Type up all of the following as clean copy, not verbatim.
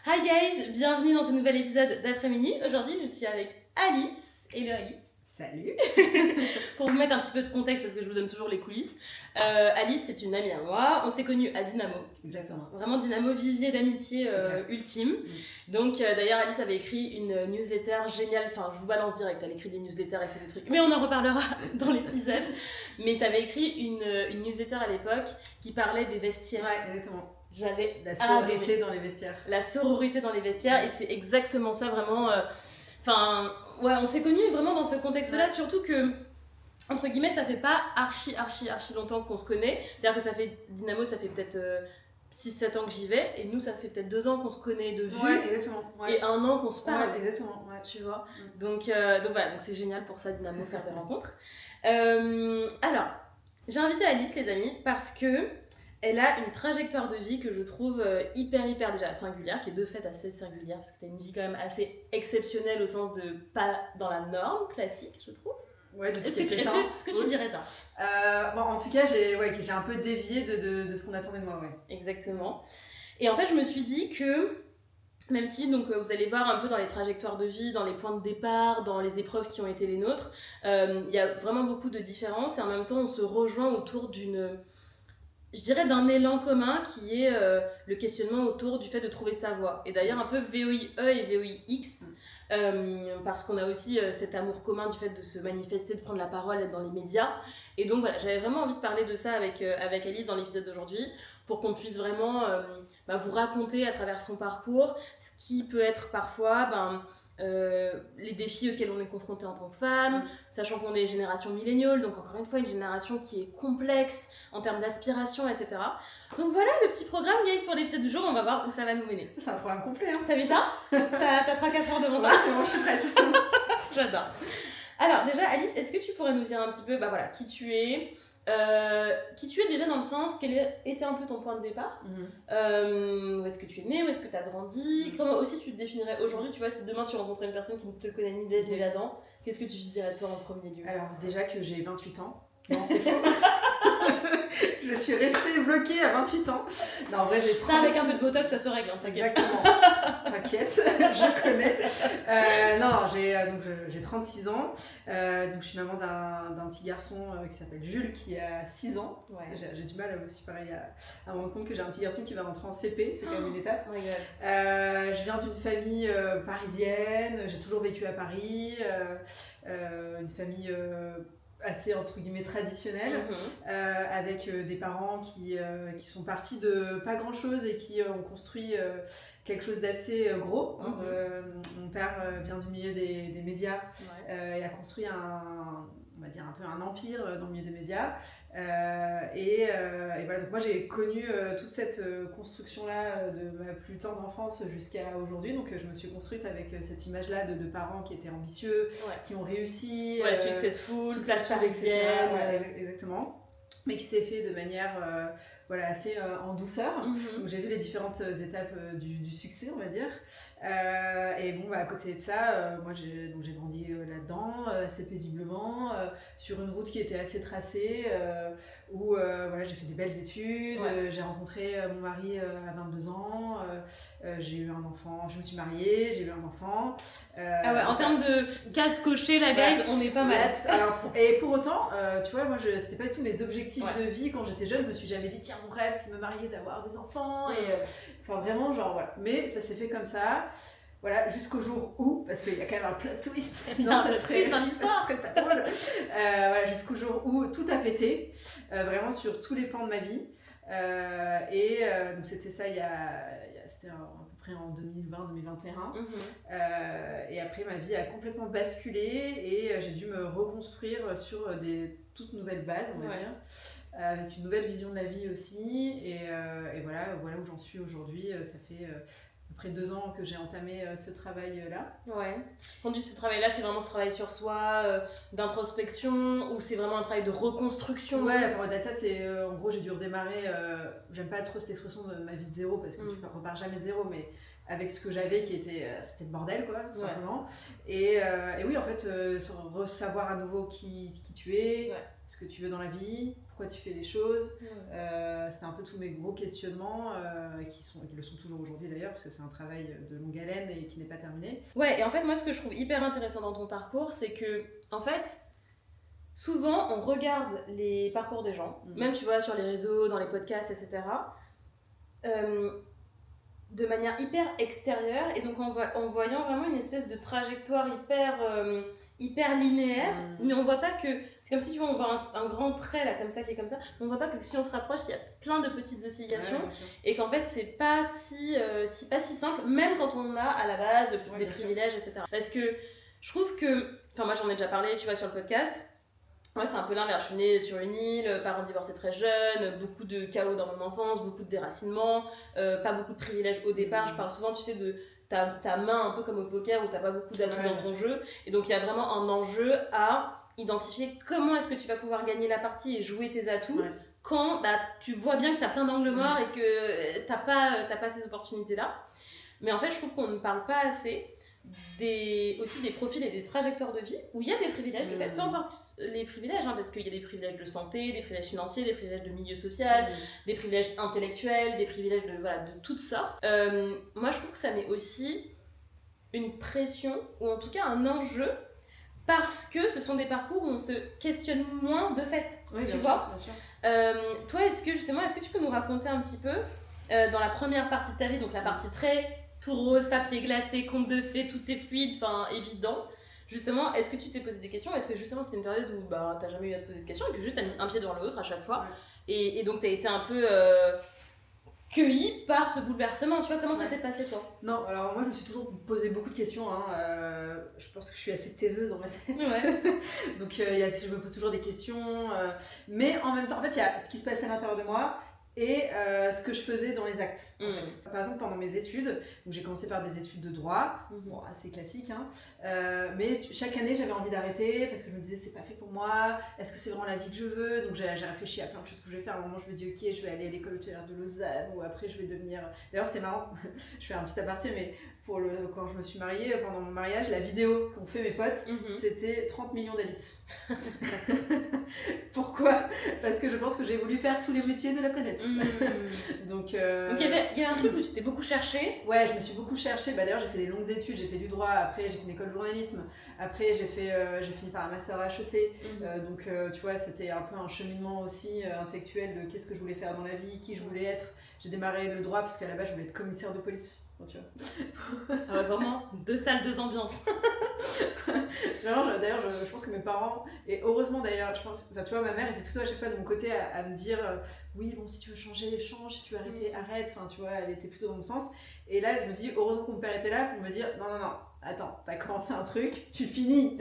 Hi guys, bienvenue dans ce nouvel épisode d'après-midi. Aujourd'hui, je suis avec Alice. Hello Alice. Salut. Pour vous mettre un petit peu de contexte, parce que je vous donne toujours les coulisses, Alice, c'est une amie à moi. On s'est connus à Dynamo. Exactement. Vraiment Dynamo, vivier d'amitié ultime. Donc d'ailleurs, Alice avait écrit une newsletter géniale. Enfin, je vous balance direct, elle écrit des newsletters, elle fait des trucs. Mais on en reparlera dans l'épisode. Mais tu avais écrit une newsletter à l'époque qui parlait des vestiaires. Ouais, exactement. J'avais la sororité dans les vestiaires. La sororité dans les vestiaires, et c'est exactement ça, vraiment. Enfin, ouais, on s'est connus vraiment dans ce contexte-là, surtout que, entre guillemets, ça fait pas archi longtemps qu'on se connaît. C'est-à-dire que ça fait, Dynamo, ça fait peut-être 6-7 ans que j'y vais, et nous, ça fait peut-être 2 ans qu'on se connaît de vue. Ouais, exactement. Ouais. Et 1 an qu'on se parle. Ouais, exactement. Ouais. Tu vois. Donc voilà, donc c'est génial pour ça, Dynamo, faire des rencontres. Alors, j'ai invité Alice, les amis, parce que elle a une trajectoire de vie que je trouve hyper déjà singulière, qui est de fait assez singulière, parce que tu as une vie quand même assez exceptionnelle au sens de pas dans la norme classique, je trouve. Ouais, Est-ce que tu dirais ça? Bon, en tout cas, j'ai un peu dévié de ce qu'on attendait de moi, ouais. Exactement. Et en fait, je me suis dit que, même si donc, vous allez voir un peu dans les trajectoires de vie, dans les points de départ, dans les épreuves qui ont été les nôtres, il y a vraiment beaucoup de différences, et en même temps, on se rejoint autour d'un élan commun qui est le questionnement autour du fait de trouver sa voie. Et d'ailleurs, un peu VOIE et VOIX, parce qu'on a aussi cet amour commun du fait de se manifester, de prendre la parole, d'être dans les médias. Et donc voilà, j'avais vraiment envie de parler de ça avec Alice dans l'épisode d'aujourd'hui, pour qu'on puisse vraiment vous raconter à travers son parcours ce qui peut être parfois les défis auxquels on est confronté en tant que femme, sachant qu'on est génération milléniale, donc encore une fois une génération qui est complexe en termes d'aspiration, etc. Donc voilà le petit programme, guys, pour l'épisode du jour. On va voir où ça va nous mener. C'est un programme complet, hein. T'as vu ça? T'as 3-4 heures devant toi. Ouais, c'est bon, je suis prête. J'adore. Alors déjà, Alice, est-ce que tu pourrais nous dire un petit peu qui tu es déjà dans le sens, quel était un peu ton point de départ, où est-ce que tu es née, où est-ce que tu as grandi, comment aussi tu te définirais aujourd'hui, tu vois, si demain tu rencontrais une personne qui ne te connaît ni d'elle ni là-dedans, qu'est-ce que tu dirais toi en premier lieu? Alors déjà que j'ai 28 ans, non c'est faux. Je suis restée bloquée à 28 ans. Non, en vrai, j'ai 36... Ça, avec un peu de botox, ça se règle, hein, t'inquiète. Exactement. T'inquiète, je connais. J'ai 36 ans. Donc, je suis maman d'un petit garçon qui s'appelle Jules, qui a 6 ans. Ouais. J'ai du mal aussi, pareil, à me rendre compte que j'ai un petit garçon qui va rentrer en CP. C'est quand même une étape. Je viens d'une famille parisienne. J'ai toujours vécu à Paris. Une famille... assez entre guillemets traditionnelle, avec des parents qui sont partis de pas grand chose et qui ont construit quelque chose d'assez gros. Mon père vient du milieu des médias et a construit on va dire un peu un empire dans le milieu des médias. Et voilà, donc moi j'ai connu toute cette construction-là de ma plus tendre enfance jusqu'à aujourd'hui. Donc je me suis construite avec cette image-là de parents qui étaient ambitieux, qui ont réussi. Successful, place parisienne. Exactement. Mais qui s'est fait de manière assez en douceur. Donc j'ai vu les différentes étapes du succès, on va dire. Et bon, à côté de ça, moi j'ai grandi là-dedans, assez paisiblement, sur une route qui était assez tracée, où j'ai fait des belles études, j'ai rencontré mon mari à 22 ans, j'ai eu un enfant, je me suis mariée, j'ai eu un enfant. En termes de cases cochées, la guys, on est pas mal. Et pour autant, tu vois, moi c'était pas du tout mes objectifs de vie. Quand j'étais jeune, je me suis jamais dit, tiens, mon rêve c'est de me marier, d'avoir des enfants. Enfin vraiment, mais ça s'est fait comme ça. Voilà, jusqu'au jour où, parce qu'il y a quand même un plot twist, sinon ça serait pas drôle. Jusqu'au jour où tout a pété, vraiment sur tous les plans de ma vie. Donc c'était ça, c'était à peu près en 2020-2021. Et après, ma vie a complètement basculé et j'ai dû me reconstruire sur des toutes nouvelles bases, on va dire. Avec une nouvelle vision de la vie aussi. Et voilà où j'en suis aujourd'hui. Ça fait... Après 2 ans que j'ai entamé ce travail-là. Ouais. Quand tu dis ce travail-là, c'est vraiment ce travail sur soi, d'introspection, ou c'est vraiment un travail de reconstruction? Ouais, enfin, au-delà de ça, c'est en gros, j'ai dû redémarrer. J'aime pas trop cette expression de ma vie de zéro parce que tu repars jamais de zéro, mais avec ce que j'avais qui était c'était le bordel, quoi, tout simplement. Et oui, en fait, savoir à nouveau qui tu es, ce que tu veux dans la vie, pourquoi tu fais les choses. C'était un peu tous mes gros questionnements qui le sont toujours aujourd'hui d'ailleurs, parce que c'est un travail de longue haleine et qui n'est pas terminé. Ouais, et en fait, moi, ce que je trouve hyper intéressant dans ton parcours, c'est que, en fait, souvent, on regarde les parcours des gens, même, tu vois, sur les réseaux, dans les podcasts, etc., de manière hyper extérieure, et donc en voyant vraiment une espèce de trajectoire hyper linéaire, mais on voit pas que, c'est comme si tu vois, on voit un grand trait là comme ça qui est comme ça, mais on voit pas que si on se rapproche, il y a plein de petites oscillations, et qu'en fait c'est pas si simple, même quand on a à la base des privilèges, etc. Parce que je trouve que, enfin moi j'en ai déjà parlé, tu vois, sur le podcast. Moi, c'est un peu l'inverse. Je suis née sur une île, parents divorcés très jeunes, beaucoup de chaos dans mon enfance, beaucoup de déracinement, pas beaucoup de privilèges au départ. Je parle souvent, tu sais, de ta main un peu comme au poker où t'as pas beaucoup d'atouts dans ton jeu. Et donc, il y a vraiment un enjeu à identifier comment est-ce que tu vas pouvoir gagner la partie et jouer tes atouts quand tu vois bien que t'as plein d'angles morts et que t'as pas ces opportunités-là. Mais en fait, je trouve qu'on ne parle pas assez aussi des profils et des trajectoires de vie où il y a des privilèges, de fait, peu importe les privilèges, parce qu'il y a des privilèges de santé, des privilèges financiers, des privilèges de milieu social, des privilèges intellectuels, des privilèges de toutes sortes. Moi, je trouve que ça met aussi une pression, ou en tout cas un enjeu, parce que ce sont des parcours où on se questionne moins de fait, tu vois. Bien sûr. Toi, est-ce que tu peux nous raconter un petit peu, dans la première partie de ta vie, donc la partie très tout rose, papier glacé, conte de fées, tout est fluide, enfin évident. Justement, est-ce que tu t'es posé des questions? Est-ce que justement c'est une période où t'as jamais eu à te poser de questions et que juste t'as mis un pied devant l'autre à chaque fois et donc t'as été un peu cueillie par ce bouleversement, tu vois? Comment ça s'est passé toi? Non, alors moi je me suis toujours posé beaucoup de questions, je pense que je suis assez taiseuse dans ma tête. Donc je me pose toujours des questions, mais en même temps, en fait il y a ce qui se passait à l'intérieur de moi et ce que je faisais dans les actes. En fait. Par exemple, pendant mes études, donc j'ai commencé par des études de droit, bon, assez classique, mais chaque année j'avais envie d'arrêter parce que je me disais c'est pas fait pour moi, est-ce que c'est vraiment la vie que je veux? Donc j'ai réfléchi à plein de choses que je vais faire. À un moment je me dis ok, je vais aller à l'école hôtelière de Lausanne ou après je vais devenir... D'ailleurs c'est marrant, je fais un petit aparté, mais quand je me suis mariée, pendant mon mariage, la vidéo qu'ont fait mes potes, c'était 30 millions d'Alice. Pourquoi? Parce que je pense que j'ai voulu faire tous les métiers de la planète. Donc il y a un truc où tu t'es beaucoup cherché. Ouais, je me suis beaucoup cherchée. D'ailleurs, j'ai fait des longues études, j'ai fait du droit, après j'ai fait une école de journalisme, après j'ai fini par un master à HEC. Donc tu vois, c'était un peu un cheminement aussi intellectuel de qu'est-ce que je voulais faire dans la vie, qui je voulais être. J'ai démarré le droit parce qu'à la base je voulais être commissaire de police. Bon, tu vois. Vraiment, 2 salles, 2 ambiances. D'ailleurs, je pense que mes parents, et heureusement d'ailleurs, tu vois, ma mère était plutôt à chaque fois de mon côté à me dire oui, bon, si tu veux changer, change, si tu veux arrêter, arrête. Enfin, tu vois, elle était plutôt dans mon sens. Et là, je me suis dit, heureusement que mon père était là pour me dire non, attends, t'as commencé un truc, tu finis.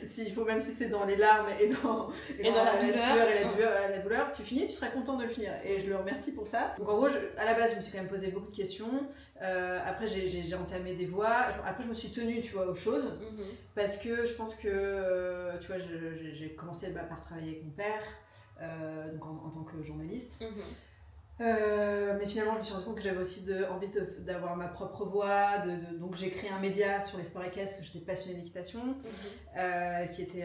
S'il faut, même si c'est dans les larmes et dans la sueur et la douleur, tu finis, tu seras content de le finir. Et je le remercie pour ça. Donc en gros, à la base, je me suis quand même posé beaucoup de questions. Après, j'ai entamé des voies. Après, je me suis tenue, tu vois, aux choses. Parce que je pense que, tu vois, j'ai commencé par travailler avec mon père, donc en tant que journaliste. Mais finalement, je me suis rendu compte que j'avais aussi envie d'avoir ma propre voix. Donc, j'ai créé un média sur les sports équestres. J'étais passionnée d'équitation, qui était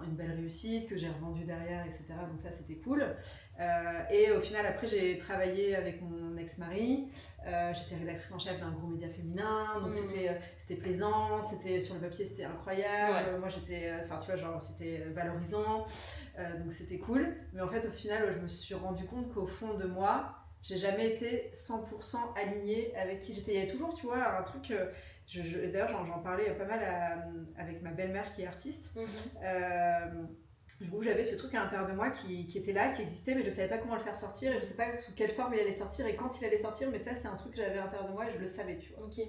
une belle réussite, que j'ai revendu derrière, etc. Donc, ça, c'était cool. Et au final, après, j'ai travaillé avec mon ex-mari. J'étais rédactrice en chef d'un gros média féminin. Donc, c'était plaisant. Sur le papier, c'était incroyable. Moi, j'étais. Enfin, tu vois, genre, c'était valorisant. Donc c'était cool, mais en fait au final je me suis rendu compte qu'au fond de moi j'ai jamais été 100% alignée avec qui j'étais. Il y avait toujours, tu vois, un truc, d'ailleurs j'en parlais pas mal avec ma belle-mère qui est artiste. J'avais ce truc à l'intérieur de moi qui était là, qui existait, mais je savais pas comment le faire sortir et je sais pas sous quelle forme il allait sortir et quand il allait sortir, mais ça c'est un truc que j'avais à l'intérieur de moi et je le savais, tu vois. Ok.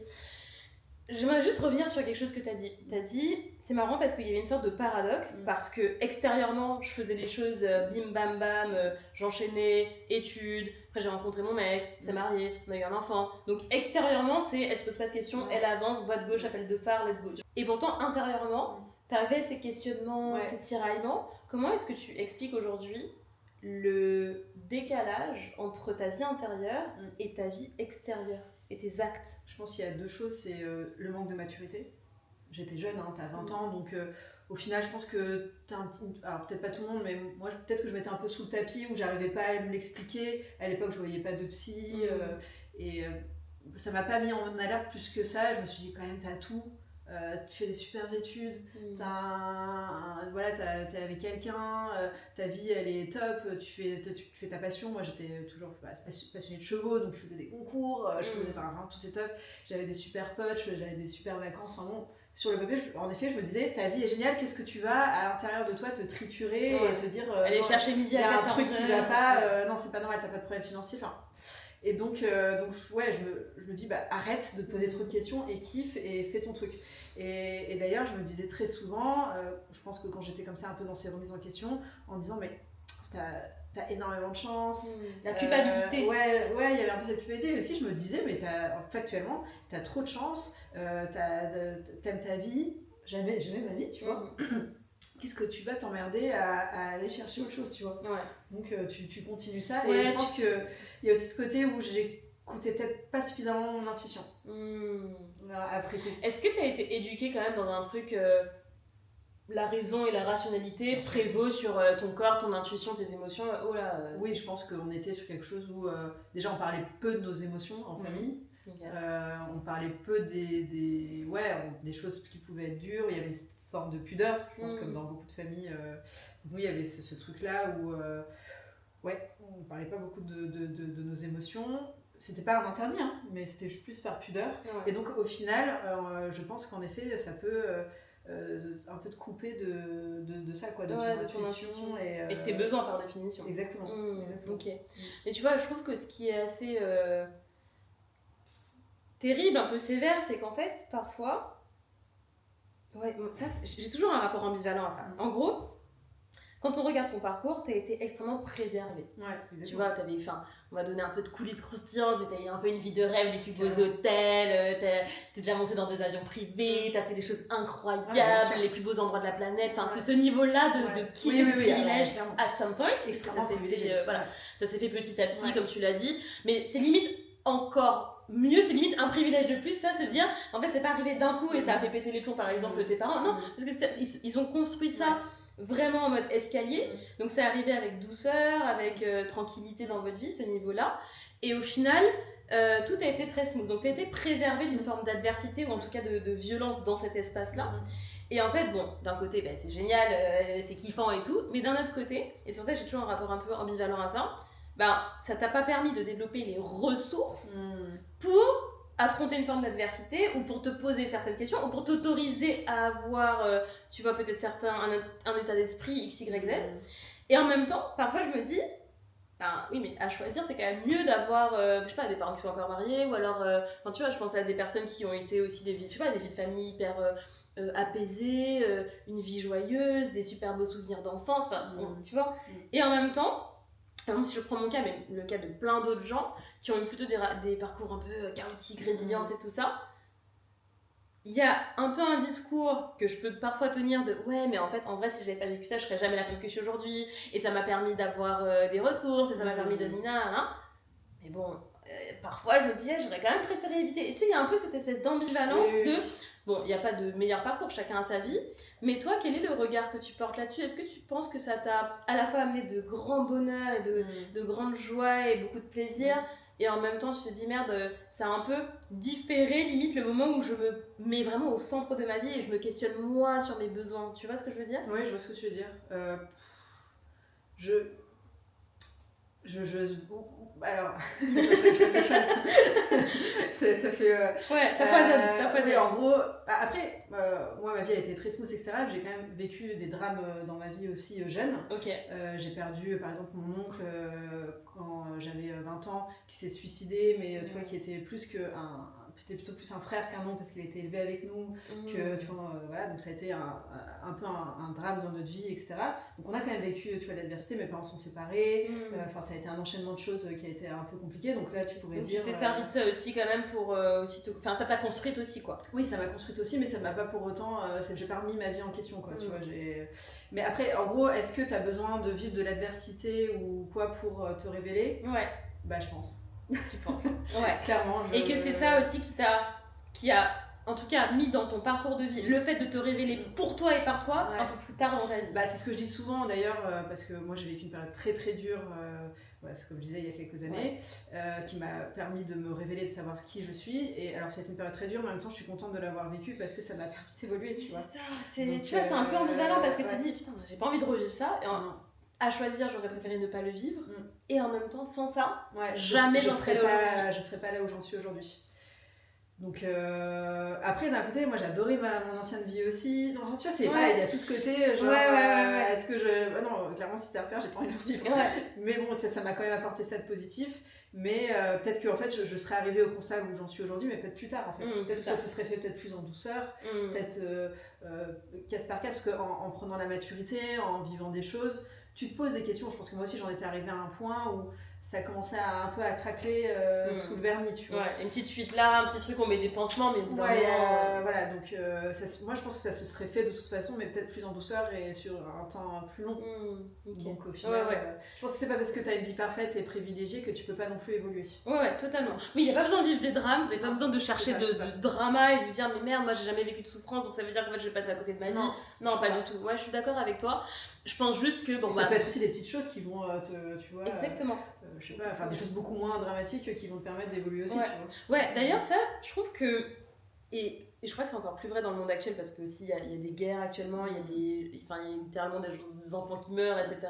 J'aimerais juste revenir sur quelque chose que tu as dit. Tu as dit, c'est marrant parce qu'il y avait une sorte de paradoxe, parce que extérieurement, je faisais les choses bim bam bam, j'enchaînais, études, après j'ai rencontré mon mec, on s'est marié, on a eu un enfant. Donc extérieurement, c'est elle se pose pas de questions, elle avance, voie de gauche, appel de phare, let's go. Et pourtant, intérieurement, tu avais ces questionnements, ces tiraillements. Comment est-ce que tu expliques aujourd'hui le décalage entre ta vie intérieure et ta vie extérieure et tes actes? Je pense qu'il y a deux choses, c'est le manque de maturité. j'étais jeune, hein, t'as 20 ans, donc au final, je pense que alors peut-être pas tout le monde, mais moi peut-être que je mettais un peu sous le tapis, où j'arrivais pas à me l'expliquer. À l'époque, je voyais pas de psy, et ça m'a pas mis en alerte plus que ça. Je me suis dit, quand même, t'as tout. Tu fais des super études, t'es avec quelqu'un, ta vie elle est top, tu fais ta passion. Moi j'étais toujours passionnée de chevaux, donc je faisais des concours, tout est top, j'avais des super potes, j'avais des super vacances. Enfin bon, sur le papier, en effet, je me disais, ta vie est géniale, qu'est-ce que tu vas à l'intérieur de toi te triturer et te dire, aller chercher midi à 14h. Il y a un truc qui va pas, non c'est pas normal, t'as pas de problème financier. Enfin, et donc ouais, je me dis, arrête de te poser trop de questions et kiffe et fais ton truc. Et d'ailleurs, je me disais très souvent, je pense que quand j'étais comme ça un peu dans ces remises en question, en disant, mais t'as énormément de chance. La culpabilité. Ouais, il y avait un peu cette culpabilité. Et aussi, je me disais, mais factuellement, t'as trop de chance, t'aimes ta vie, jamais ma vie, tu vois. Qu'est-ce que tu vas t'emmerder à aller chercher autre chose, tu vois. Donc tu continues ça, et je pense qu'il y a aussi ce côté où j'écoutais peut-être pas suffisamment mon intuition. Après coup. Est-ce que tu as été éduquée quand même dans un truc, la raison et la rationalité prévaut sur ton corps, ton intuition, tes émotions? Oui, je pense qu'on était sur quelque chose où déjà on parlait peu de nos émotions en famille. On parlait peu des choses qui pouvaient être dures. Il y avait une forme de pudeur, je pense, comme dans beaucoup de familles. Nous, il y avait ce truc-là où on parlait pas beaucoup de nos émotions. C'était pas un interdit, hein, mais c'était plus par pudeur. Et donc, au final, je pense qu'en effet, ça peut un peu te couper de ça, quoi, de ton intuition. Et de tes besoins, par définition. Exactement. Ok. Mais tu vois, je trouve que ce qui est assez terrible, un peu sévère, c'est qu'en fait, parfois... ça, j'ai toujours un rapport ambivalent à ça. En gros, quand on regarde ton parcours, t'as été extrêmement préservé. Tu vois, on va donner un peu de coulisses croustillantes, mais t'as eu un peu une vie de rêve, les plus beaux hôtels, t'es déjà monté dans des avions privés, t'as fait des choses incroyables, les plus beaux endroits de la planète. Enfin, c'est ce niveau-là de kiff et de privilège at some point. Parce que ça s'est fait petit à petit, comme tu l'as dit. Mais c'est limite encore mieux, c'est limite un privilège de plus, ça, se dire, en fait, c'est pas arrivé d'un coup et ça a fait péter les plombs, par exemple, tes parents. Non, parce que ils ont construit ça vraiment en mode escalier. Donc c'est arrivé avec douceur, avec tranquillité dans votre vie, ce niveau-là. Et au final, tout a été très smooth. Donc tu as été préservé d'une forme d'adversité, ou en tout cas de violence dans cet espace-là. Et en fait, bon, d'un côté, c'est génial, c'est kiffant et tout, mais d'un autre côté, et c'est pour ça que j'ai toujours un rapport un peu ambivalent à ça, ça t'a pas permis de développer les ressources pour affronter une forme d'adversité, ou pour te poser certaines questions, ou pour t'autoriser à avoir, tu vois, peut-être un état d'esprit X, Y, Z. Et en même temps, parfois je me dis, oui, mais à choisir, c'est quand même mieux d'avoir, je sais pas, des parents qui sont encore mariés, ou alors, tu vois, je pense à des personnes qui ont été aussi des vies de famille hyper apaisées, une vie joyeuse, des super beaux souvenirs d'enfance, tu vois. Et en même temps, même si je prends mon cas, mais le cas de plein d'autres gens qui ont eu plutôt des parcours un peu chaotiques, résilience et tout ça, il y a un peu un discours que je peux parfois tenir de ouais, mais en fait, en vrai, si je n'avais pas vécu ça, je serais jamais la femme que je suis aujourd'hui, et ça m'a permis d'avoir des ressources, et ça m'a permis de mais bon, parfois je me dis, j'aurais quand même préféré éviter. Et tu sais, il y a un peu cette espèce d'ambivalence de bon, il n'y a pas de meilleur parcours, chacun a sa vie, mais toi, quel est le regard que tu portes là-dessus? Est-ce que tu penses que ça t'a à la fois amené de grands bonheurs et de grandes joies et beaucoup de plaisir, et en même temps tu te dis merde, ça a un peu différé limite le moment où je me mets vraiment au centre de ma vie et je me questionne moi sur mes besoins? Tu vois ce que je veux dire? Oui, je vois ce que tu veux dire. Alors, ça fait... ça foisonne. Oui, en gros, après, moi, ma vie a été très smooth, etc. J'ai quand même vécu des drames dans ma vie aussi jeune. J'ai perdu, par exemple, mon oncle quand j'avais 20 ans, qui s'est suicidé, mais tu vois, qui était c'était plutôt plus un frère qu'un oncle, parce qu'il a été élevé avec nous, que, tu vois, voilà, donc ça a été un peu un drame dans notre vie, etc. Donc on a quand même vécu, tu vois, l'adversité, mes parents sont séparés, ça a été un enchaînement de choses qui a été un peu compliqué, donc là tu pourrais dire... Tu t'es servi de ça aussi quand même pour ça t'a construite aussi, quoi. Oui, ça m'a construite aussi, mais ça m'a pas pour autant... j'ai pas remis ma vie en question, quoi, tu vois, Mais après, en gros, est-ce que t'as besoin de vivre de l'adversité ou quoi pour te révéler? Ouais. Je pense. Tu penses? Ouais. Clairement. Et que c'est ça aussi qui a en tout cas mis dans ton parcours de vie, le fait de te révéler pour toi et par toi un peu plus tard dans ta vie? C'est ce que je dis souvent d'ailleurs, parce que moi j'ai vécu une période très très dure, c'est comme je disais il y a quelques années, qui m'a permis de me révéler, de savoir qui je suis. Et alors c'était une période très dure, mais en même temps je suis contente de l'avoir vécue parce que ça m'a permis d'évoluer, tu vois. C'est ça, donc, tu vois, c'est un peu ambivalent parce que tu te dis putain, j'ai pas envie de revivre ça. Et à choisir, j'aurais préféré ne pas le vivre. Et en même temps, sans ça, jamais j'en serais là. Je serais pas là où j'en suis aujourd'hui. Donc après d'un côté moi j'adorais mon ancienne vie aussi, donc tu vois c'est pareil, il y a tout ce côté genre est-ce que je non clairement si c'était à refaire j'ai pas envie de le revivre, mais bon ça m'a quand même apporté ça de positif, mais peut-être que en fait je serais arrivée au constat où j'en suis aujourd'hui, mais peut-être plus tard en fait, peut-être que ça se serait fait peut-être plus en douceur, peut-être case par case, parce qu'en prenant la maturité, en vivant des choses, tu te poses des questions. Je pense que moi aussi j'en étais arrivée à un point où ça commençait un peu à craquer sous le vernis, tu vois. Une petite fuite là, un petit truc, on met des pansements, mais voilà, donc moi je pense que ça se serait fait de toute façon, mais peut-être plus en douceur et sur un temps plus long. Donc au final, je pense que c'est pas parce que t'as une vie parfaite et privilégiée que tu peux pas non plus évoluer. Ouais, totalement. Oui, il n'y a pas besoin de vivre des drames, vous n'avez pas besoin de chercher du drama et de vous dire mais merde, moi j'ai jamais vécu de souffrance, donc ça veut dire qu'en fait je vais passer à côté de ma vie. Non, pas du tout. Ouais, je suis d'accord avec toi. Je pense juste que ça peut être aussi des petites choses qui vont tu vois. Exactement. Je sais pas, enfin des choses beaucoup moins dramatiques qui vont te permettre d'évoluer aussi, tu vois. Ouais, d'ailleurs ça, je trouve que et je crois que c'est encore plus vrai dans le monde actuel parce que aussi il y a des guerres actuellement, il y a littéralement des enfants qui meurent, etc.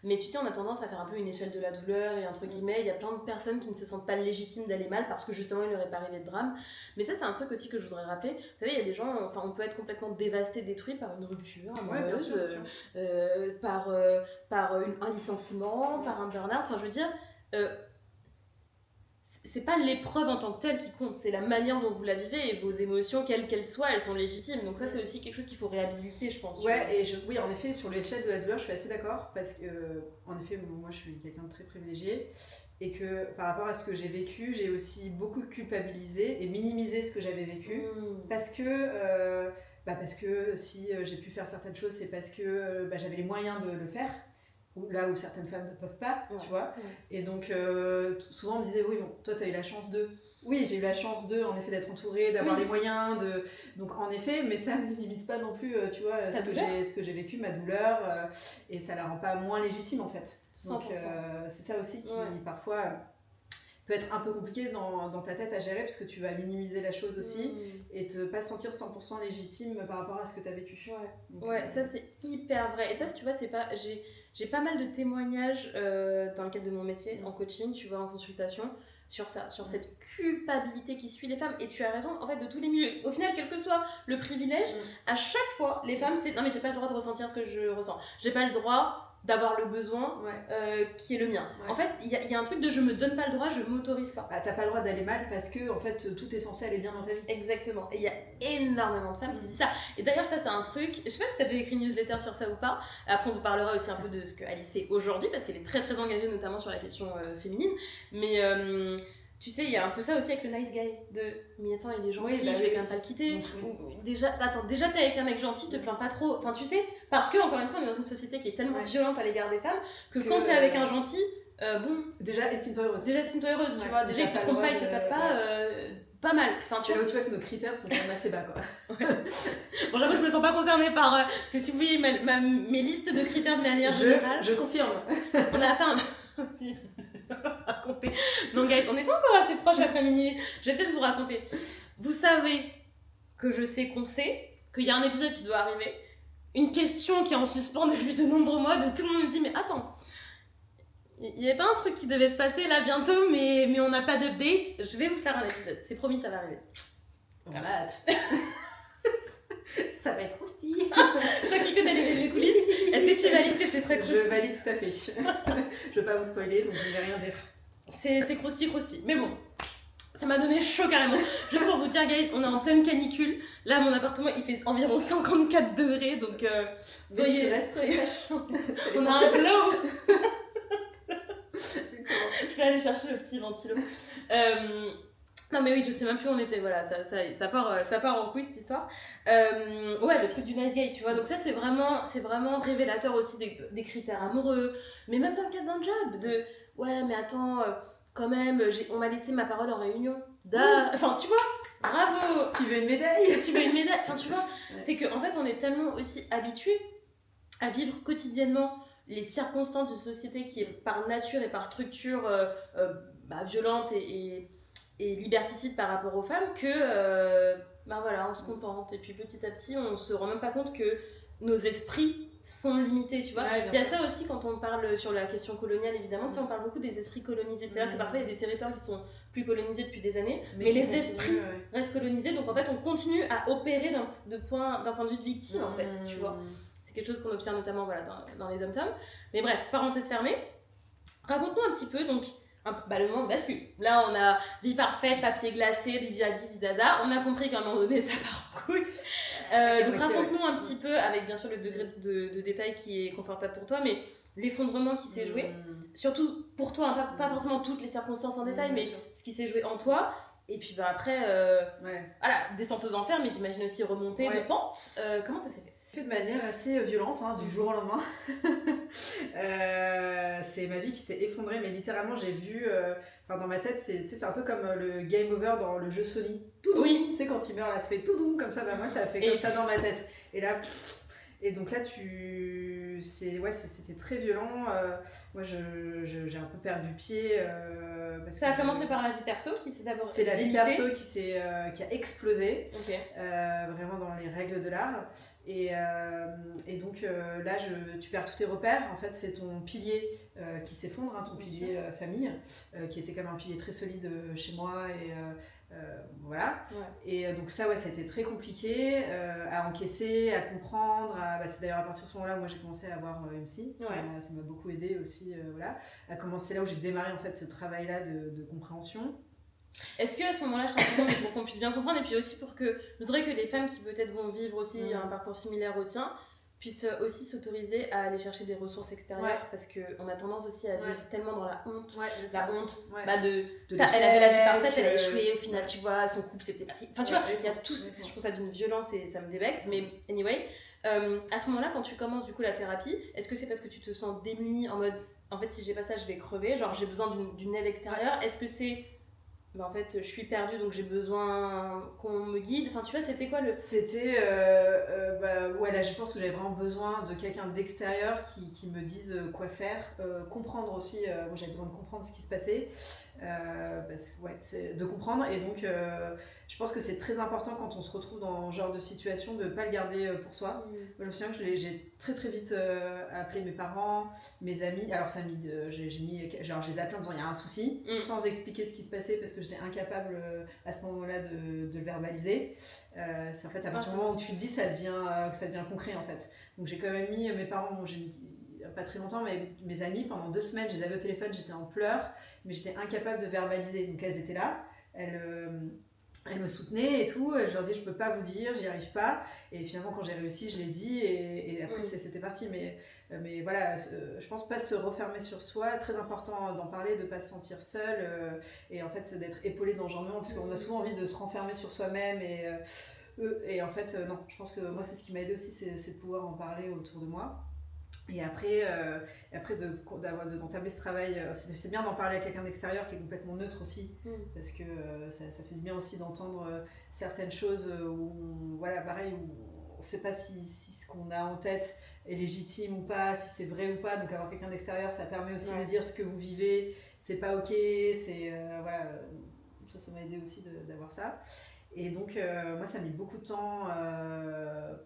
Mais tu sais, on a tendance à faire un peu une échelle de la douleur et entre guillemets, il y a plein de personnes qui ne se sentent pas légitimes d'aller mal parce que justement il n'aurait pas arrivé de drame. Mais ça, c'est un truc aussi que je voudrais rappeler. Vous savez, il y a des gens, enfin, on peut être complètement dévasté, détruit par une rupture amoureuse, par un licenciement, par un burn-out. Enfin, je veux dire. C'est pas l'épreuve en tant que telle qui compte, c'est la manière dont vous la vivez et vos émotions, quelles qu'elles soient, elles sont légitimes. Donc ça, c'est aussi quelque chose qu'il faut réhabiliter, je pense. Oui, en effet, sur l'échelle de la douleur, je suis assez d'accord parce que, en effet, moi, je suis quelqu'un de très privilégié et que par rapport à ce que j'ai vécu, j'ai aussi beaucoup culpabilisé et minimisé ce que j'avais vécu parce que si j'ai pu faire certaines choses, c'est parce que j'avais les moyens de le faire. Là où certaines femmes ne peuvent pas, tu vois. Et donc, souvent on me disait, oui, bon, toi, tu as eu la chance de... Oui, j'ai eu la chance de, en effet, d'être entourée, d'avoir les moyens, de... Donc, en effet, mais ça ne minimise pas non plus, tu vois, ce que j'ai vécu, ma douleur, et ça la rend pas moins légitime, en fait. Donc, c'est ça aussi qui, parfois, peut être un peu compliqué dans ta tête à gérer, parce que tu vas minimiser la chose aussi, et pas te sentir 100% légitime par rapport à ce que tu as vécu. Donc, ça, c'est hyper vrai. Et ça, tu vois, c'est pas... J'ai pas mal de témoignages dans le cadre de mon métier, en coaching, tu vois, en consultation, sur ça, sur cette culpabilité qui suit les femmes. Et tu as raison, en fait, de tous les milieux. Au final, quel que soit le privilège, à chaque fois, les femmes, c'est non, mais j'ai pas le droit de ressentir ce que je ressens. J'ai pas le droit d'avoir le besoin qui est le mien. En fait, il y a un truc de je me donne pas le droit, je m'autorise pas. T'as pas le droit d'aller mal parce que en fait tout est censé aller bien dans ta vie. Exactement. Et il y a énormément de femmes qui disent ça. Et d'ailleurs, ça c'est un truc, je sais pas si t'as déjà écrit une newsletter sur ça ou pas. Après, on vous parlera aussi un peu de ce que Alice fait aujourd'hui parce qu'elle est très très engagée notamment sur la question féminine. Mais tu sais, il y a un peu ça aussi avec le nice guy de mais attends, il est gentil, je vais quand même pas le quitter. Ou déjà t'es avec un mec gentil, te plains pas trop. Enfin, tu sais, parce que encore une fois, on est dans une société qui est tellement violente à l'égard des femmes que quand t'es avec un gentil, bon. Déjà, estime-toi heureuse. Tu vois. Déjà, il te trompe pas, il te tape pas. Pas mal. Enfin, tu vois que nos critères sont quand même assez bas, quoi. Bon, j'avoue, je me sens pas concernée par. C'est si vous voyez mes listes de critères de manière générale. Je confirme. On a fait un. raconter. Donc, guys, on n'est pas encore assez proches après minuit. Je vais peut-être vous raconter. Vous savez que je sais qu'on sait qu'il y a un épisode qui doit arriver. Une question qui est en suspens depuis de nombreux mois. De tout le monde me dit mais attends. Il n'y avait pas un truc qui devait se passer là bientôt, mais on n'a pas d'update. Je vais vous faire un épisode. C'est promis, ça va arriver. Ça va être croustillant. Toi qui connais les coulisses, est-ce que tu valides que c'est très croustillant? Je valide tout à fait. Je ne veux pas vous spoiler, donc je ne vais rien dire. C'est croustillant. Mais bon, ça m'a donné chaud carrément. Juste pour vous dire, guys, on est en pleine canicule. Là, mon appartement, il fait environ 54 degrés, donc soyez chauds. On a un glow. Je vais aller chercher le petit ventilo. Non mais oui, je sais même plus où on était, voilà, ça part en couille cette histoire. Ouais, le truc du nice guy, tu vois, donc ça c'est vraiment révélateur aussi des critères amoureux, mais même dans le cadre d'un job, de ouais mais attends, quand même, on m'a laissé ma parole en réunion, enfin tu vois, bravo. Tu veux une médaille? Tu veux une médaille? Enfin, tu vois, c'est qu'en fait, on est tellement aussi habitués à vivre quotidiennement les circonstances d'une société qui est par nature et par structure violente et liberticide par rapport aux femmes que voilà, on se contente. Et puis petit à petit, on se rend même pas compte que nos esprits sont limités, tu vois. Il y a ça aussi quand on parle sur la question coloniale, évidemment, on parle beaucoup des esprits colonisés. C'est-à-dire que parfois, il y a des territoires qui sont plus colonisés depuis des années, mais les esprits restent colonisés. Donc en fait, on continue à opérer d'un point de vue de victime, en fait, tu vois. C'est quelque chose qu'on observe notamment dans les dom-toms. Mais bref, parenthèse fermée. Raconte-nous un petit peu, donc, le monde bascule. Là, on a vie parfaite, papier glacé, des djihadistes, dada. On a compris qu'à un moment donné, ça part en couille. Donc, raconte-nous un petit peu, avec bien sûr le degré de détail qui est confortable pour toi, mais l'effondrement qui s'est joué. Surtout pour toi, hein, pas forcément toutes les circonstances en détail, mais ce qui s'est joué en toi. Et puis après, voilà, descente aux enfers, mais j'imagine aussi remonter de pente. Comment ça s'est fait? De manière assez violente, du jour au lendemain. C'est ma vie qui s'est effondrée, mais littéralement j'ai vu, dans ma tête, c'est un peu comme le game over dans le jeu Sony. Tout doux, tu sais, quand il meurt, là, ça fait tout doux comme ça, moi ça a fait comme ça dans ma tête. Et là, et donc là, c'était très violent. Moi, j'ai un peu perdu pied. Ça a commencé par la vie perso qui s'est d'abord. C'est la vie perso qui a explosé, vraiment dans les règles de l'art. Et donc là, tu perds tous tes repères. En fait, c'est ton pilier qui s'effondre, ton pilier famille, qui était quand même un pilier très solide chez moi. Et voilà. Et donc ça, ça a été très compliqué à encaisser, à comprendre. C'est d'ailleurs à partir de ce moment-là où moi j'ai commencé à avoir une psy. Ça m'a beaucoup aidé aussi. À commencer là où j'ai démarré en fait ce travail-là de compréhension. Est-ce qu'à ce moment-là, je t'entends pour qu'on puisse bien comprendre, et puis aussi pour que je voudrais que les femmes qui peut-être vont vivre aussi un parcours similaire au tien puissent aussi s'autoriser à aller chercher des ressources extérieures, parce qu'on a tendance aussi à vivre tellement dans la honte, la honte elle avait la vie parfaite, elle a échoué, au final tu vois, son couple c'était parti, enfin tu vois, il y a tout, je trouve ça d'une violence et ça me débecte, mais anyway, à ce moment-là quand tu commences du coup la thérapie, est-ce que c'est parce que tu te sens démunie en mode en fait si j'ai pas ça je vais crever, genre j'ai besoin d'une aide extérieure, est-ce que c'est en fait je suis perdue donc j'ai besoin qu'on me guide, enfin tu vois, c'était quoi le... C'était là je pense que j'avais vraiment besoin de quelqu'un d'extérieur qui me dise quoi faire, comprendre aussi, moi j'avais besoin de comprendre ce qui se passait, de comprendre, et donc je pense que c'est très important quand on se retrouve dans ce genre de situation de ne pas le garder pour soi. Moi je me souviens que j'ai très très vite appelé mes parents, mes amis, alors ça je les ai appelés en disant il y a un souci, sans expliquer ce qui se passait parce que j'étais incapable à ce moment-là de le verbaliser. C'est en fait à partir du moment où tu le dis ça devient concret en fait. Donc j'ai quand même mis mes parents, j'ai mis pas très longtemps, mais mes amis pendant 2 semaines, je les avais au téléphone, j'étais en pleurs, mais j'étais incapable de verbaliser. Donc elles étaient là, elles me soutenaient et tout, je leur disais je peux pas vous dire, j'y arrive pas, et finalement quand j'ai réussi je l'ai dit, et après c'était parti, mais voilà, je pense pas se refermer sur soi, très important d'en parler, de pas se sentir seul, et en fait d'être épaulé dans ce genre de moment, parce qu'on a souvent envie de se renfermer sur soi-même, et en fait non, je pense que moi c'est ce qui m'a aidé aussi, c'est de pouvoir en parler autour de moi. Et après d'entamer ce travail, c'est bien d'en parler à quelqu'un d'extérieur qui est complètement neutre aussi, parce que ça fait du bien aussi d'entendre certaines choses où pareil, où on ne sait pas si ce qu'on a en tête est légitime ou pas, si c'est vrai ou pas, donc avoir quelqu'un d'extérieur ça permet aussi de dire ce que vous vivez, c'est pas ok, ça m'a aidé aussi d'avoir ça. Et donc moi ça a mis beaucoup de temps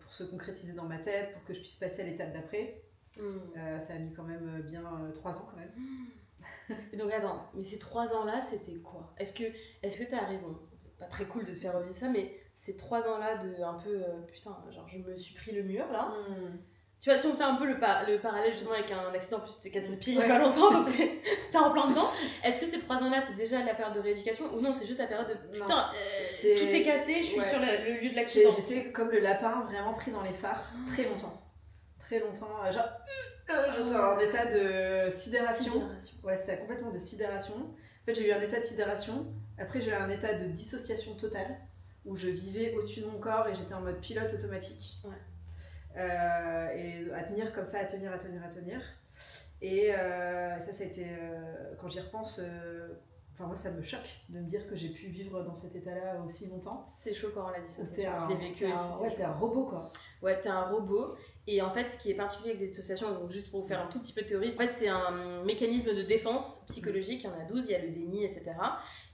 pour se concrétiser dans ma tête, pour que je puisse passer à l'étape d'après. Ça a mis quand même bien 3 ans quand même. Et donc attends, mais ces 3 ans là c'était quoi? Est-ce que t'es arrivé, bon, pas très cool de te faire revivre ça, mais ces 3 ans là de un peu putain, genre je me suis pris le mur là. Tu vois, si on fait un peu le parallèle justement avec un accident, en plus tu t'es cassé le pied il y a pas longtemps, donc t'es en plein dedans. Est-ce que ces 3 ans là c'est déjà la période de rééducation, ou non c'est juste la période de putain, tout est cassé, je suis sur le lieu de l'accident? J'étais comme le lapin, vraiment pris dans les phares, très longtemps, genre j'étais en état de sidération. Ouais, c'était complètement de sidération. En fait j'ai eu un état de sidération, après j'ai eu un état de dissociation totale, où je vivais au-dessus de mon corps et j'étais en mode pilote automatique. Et à tenir comme ça, à tenir. Et ça a été, quand j'y repense, Enfin, moi, ça me choque de me dire que j'ai pu vivre dans cet état-là aussi longtemps. C'est choquant, la dissociation. Je l'ai vécu aussi. Ouais, t'es un robot, quoi. Ouais, t'es un robot. Et en fait, ce qui est particulier avec les dissociations, donc juste pour vous faire un tout petit peu de théorie, en fait, c'est un mécanisme de défense psychologique. Il y en a 12, il y a le déni, etc.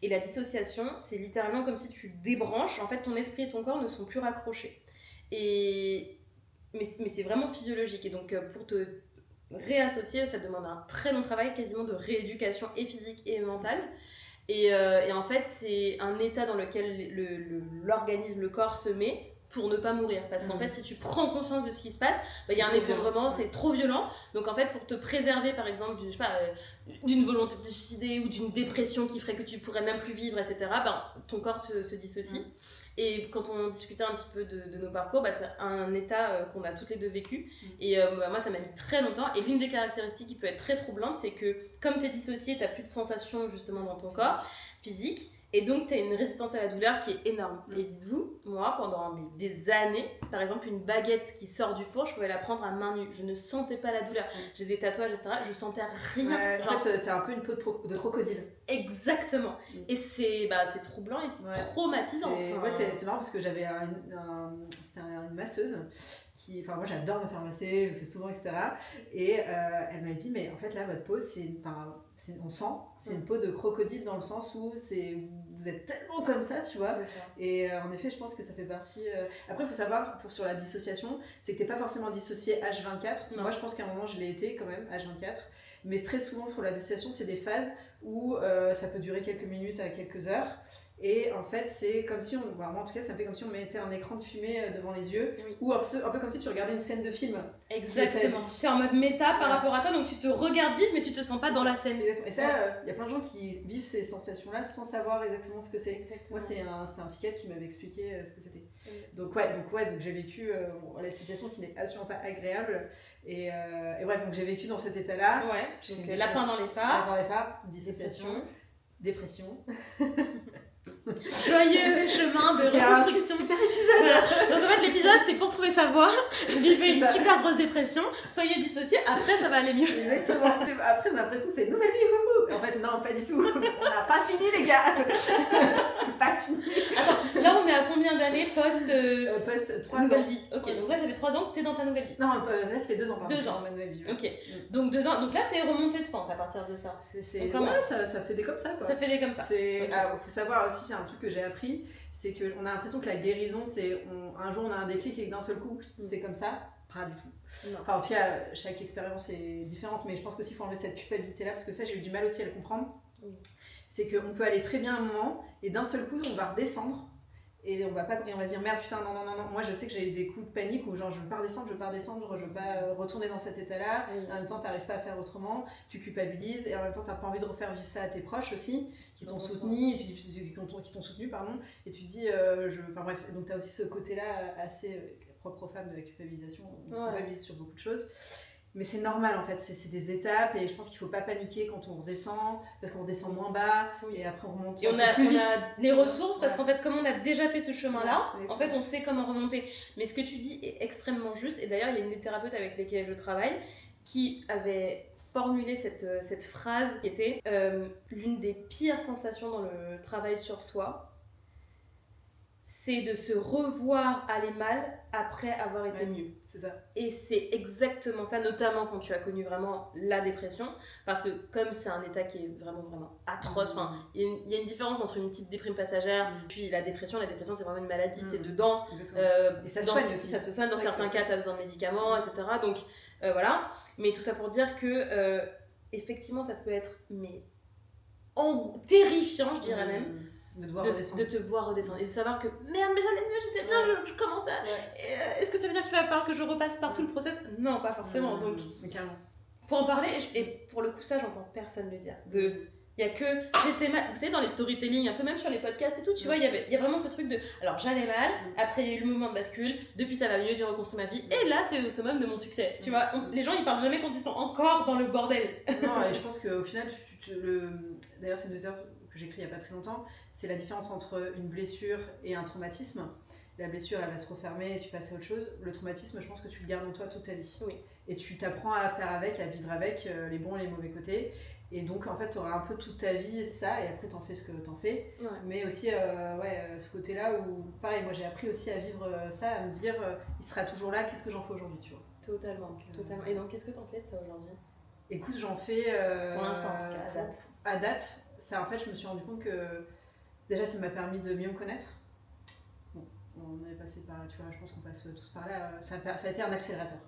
Et la dissociation, c'est littéralement comme si tu débranches. En fait, ton esprit et ton corps ne sont plus raccrochés. Mais c'est vraiment physiologique. Et donc, pour te réassocier, ça demande un très long travail, quasiment de rééducation et physique et mentale. Et en fait, c'est un état dans lequel l'organisme, le corps se met pour ne pas mourir. Parce qu'en fait, si tu prends conscience de ce qui se passe, il y a un effondrement, c'est trop violent. Donc en fait, pour te préserver, par exemple, d'une volonté de te suicider ou d'une dépression qui ferait que tu pourrais même plus vivre, etc., ton corps se dissocie. Et quand on discutait un petit peu de nos parcours, c'est un état qu'on a toutes les deux vécu. Et moi, ça m'a mis très longtemps. Et l'une des caractéristiques qui peut être très troublante, c'est que comme tu es dissocié, tu n'as plus de sensations justement dans ton corps physique. Et donc, tu as une résistance à la douleur qui est énorme. Et dites-vous, moi, pendant des années, par exemple, une baguette qui sort du four, je pouvais la prendre à main nue. Je ne sentais pas la douleur. J'ai des tatouages, etc. Je sentais rien. En fait, t'as un peu une peau de crocodile. Exactement. Et c'est troublant et c'est traumatisant. C'est marrant parce que j'avais c'était une masseuse qui... Enfin, moi, j'adore me faire masser, je le fais souvent, etc. Et elle m'a dit, mais en fait, là, votre peau, on sent, c'est une peau de crocodile dans le sens où vous êtes tellement comme ça, tu vois. Et en effet, je pense que ça fait partie... Après, il faut savoir, sur la dissociation, c'est que t'es pas forcément dissocié H24. Non. Moi, je pense qu'à un moment, je l'ai été quand même, H24. Mais très souvent, pour la dissociation, c'est des phases où ça peut durer quelques minutes à quelques heures. Et en fait, c'est comme si moi en tout cas, ça fait comme si on mettait un écran de fumée devant les yeux, ou un peu comme si tu regardais une scène de film. Exactement. Tu es en mode méta par rapport à toi, donc tu te regardes vite, mais tu te sens pas dans la scène. Et ça, il y a plein de gens qui vivent ces sensations-là sans savoir exactement ce que c'est. Moi, c'est un psychiatre qui m'avait expliqué ce que c'était. Donc j'ai vécu la sensation qui n'est absolument pas agréable. Et bref, donc j'ai vécu dans cet état-là. Ouais, donc lapin dans les phares, dissociation, dépression. Joyeux chemin de reconstruction. Super épisode. Voilà. Donc en fait l'épisode c'est pour trouver sa voie, vivez une super grosse dépression, soyez dissociés, après ça va aller mieux. Exactement. Après on a l'impression que c'est une nouvelle vie. Wouhou. En fait non, pas du tout. On n'a pas fini les gars. C'est pas fini. Attends, là on est à combien d'années post 3 nouvelle ans. vie. Ok, donc là ça fait 3 ans que t'es dans ta nouvelle vie. Non, là ça fait 2 ans. 2 ans. Ma nouvelle vie. Ok. Donc 2 ans. Donc là c'est remonté de pente à partir de ça. Ça fait des comme ça quoi. Ça fait des comme ça. Faut savoir aussi, c'est un truc que j'ai appris, c'est qu'on a l'impression que la guérison, c'est un jour on a un déclic et que d'un seul coup c'est comme ça. Pas du tout. Non. Enfin, en tout cas, chaque expérience est différente, mais je pense qu'aussi il faut enlever cette culpabilité-là, parce que ça, j'ai eu du mal aussi à le comprendre. C'est qu'on peut aller très bien à un moment, et d'un seul coup, on va redescendre, et on va se dire merde, putain, non. Moi, je sais que j'ai eu des coups de panique où, genre, je veux pas redescendre, je veux pas retourner dans cet état-là. En même temps, t'arrives pas à faire autrement, tu culpabilises, et en même temps, t'as pas envie de refaire vivre ça à tes proches aussi, qui t'ont soutenu, et tu te dis, enfin bref, donc t'as aussi ce côté-là assez propre aux femmes de la culpabilisation, on se culpabilise sur beaucoup de choses. Mais c'est normal en fait, c'est des étapes et je pense qu'il faut pas paniquer quand on redescend, parce qu'on redescend moins bas et après on remonte et on a les ressources parce qu'en fait comme on a déjà fait ce chemin là, en fait on sait comment remonter. Mais ce que tu dis est extrêmement juste et d'ailleurs il y a une des thérapeutes avec lesquelles je travaille qui avait formulé cette phrase qui était l'une des pires sensations dans le travail sur soi, c'est de se revoir aller mal après avoir été mieux. C'est ça. Et c'est exactement ça, notamment quand tu as connu vraiment la dépression, parce que comme c'est un état qui est vraiment, vraiment atroce, il y a une différence entre une petite déprime passagère, puis la dépression c'est vraiment une maladie, t'es dedans, et ça soigne aussi. Ça se soigne, dans certains cas, t'as besoin de médicaments, etc. Donc voilà, mais tout ça pour dire que effectivement ça peut être terrifiant, je dirais même, de te voir redescendre et de savoir que merde mais j'allais mieux, j'étais bien, je commençais à... Est-ce que ça veut dire qu'il va falloir que je repasse par tout le process? Non, pas forcément. Donc faut en parler et pour le coup ça j'entends personne le dire. Il y a que j'étais mal, vous savez dans les storytelling un peu même sur les podcasts et tout, tu vois, il y a vraiment ce truc de alors j'allais mal, après il y a eu le mouvement de bascule, depuis ça va mieux, j'ai reconstruit ma vie et là c'est au summum de mon succès, tu vois. Les gens ils parlent jamais quand ils sont encore dans le bordel. Non, et je pense qu'au final d'ailleurs c'est une auteur que j'ai écrit il y a pas très longtemps, c'est la différence entre une blessure et un traumatisme. La blessure, elle va se refermer et tu passes à autre chose. Le traumatisme, je pense que tu le gardes en toi toute ta vie. Oui. Et tu t'apprends à faire avec, à vivre avec les bons et les mauvais côtés. Et donc, en fait, tu auras un peu toute ta vie ça, et après, t'en fais ce que t'en fais. Ouais. Mais aussi, ce côté-là où, pareil, moi, j'ai appris aussi à vivre ça, à me dire, il sera toujours là, qu'est-ce que j'en fais aujourd'hui, tu vois. Totalement, totalement. Et donc, qu'est-ce que t'en fais de ça aujourd'hui ? Écoute, j'en fais... pour l'instant, en tout cas, à date. À date, ça, en fait, je me suis rendu compte que, déjà, ça m'a permis de mieux me connaître. Bon, on est passé par, tu vois, je pense qu'on passe tous par là. Ça a été un accélérateur.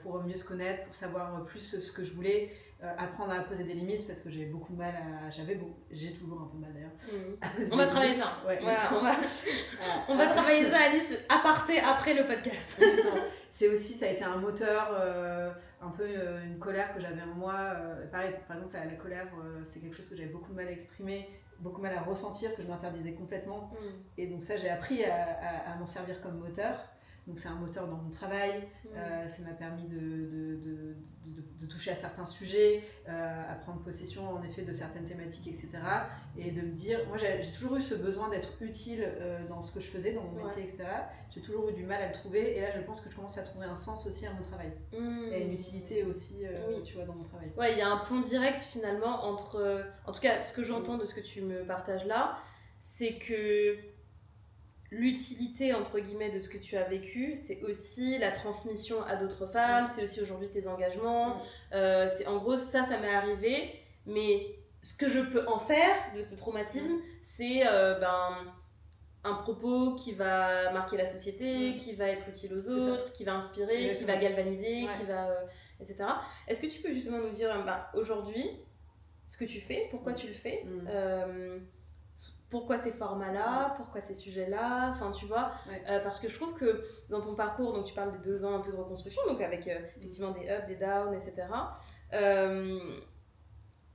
Pour mieux se connaître, pour savoir plus ce que je voulais, apprendre à poser des limites parce que j'ai beaucoup de mal j'ai toujours un peu de mal d'ailleurs. On va travailler ça. Ouais, voilà, on va travailler ça, Alice, aparté après le podcast. C'est aussi, ça a été un moteur, un peu une colère que j'avais en moi. Pareil, par exemple, la colère, c'est quelque chose que j'avais beaucoup de mal à exprimer, beaucoup de mal à ressentir, que je m'interdisais complètement. Et donc ça, j'ai appris à m'en servir comme moteur. Donc c'est un moteur dans mon travail, ça m'a permis de toucher à certains sujets, à prendre possession en effet de certaines thématiques, etc. Et de me dire, moi j'ai toujours eu ce besoin d'être utile dans ce que je faisais, dans mon métier, etc. J'ai toujours eu du mal à le trouver, et là je pense que je commence à trouver un sens aussi à mon travail. Et une utilité aussi, tu vois, dans mon travail. Ouais, il y a un pont direct finalement entre, en tout cas ce que j'entends de ce que tu me partages là, c'est que l'utilité entre guillemets de ce que tu as vécu, c'est aussi la transmission à d'autres femmes, c'est aussi aujourd'hui tes engagements, c'est en gros ça m'est arrivé, mais ce que je peux en faire de ce traumatisme, c'est un propos qui va marquer la société, qui va être utile aux autres, qui va inspirer, qui va galvaniser, qui va etc. Est-ce que tu peux justement nous dire aujourd'hui ce que tu fais, pourquoi tu le fais, pourquoi ces formats-là, pourquoi ces sujets-là, enfin tu vois, parce que je trouve que dans ton parcours, donc tu parles des 2 ans un peu de reconstruction, donc avec effectivement des ups, des downs, etc.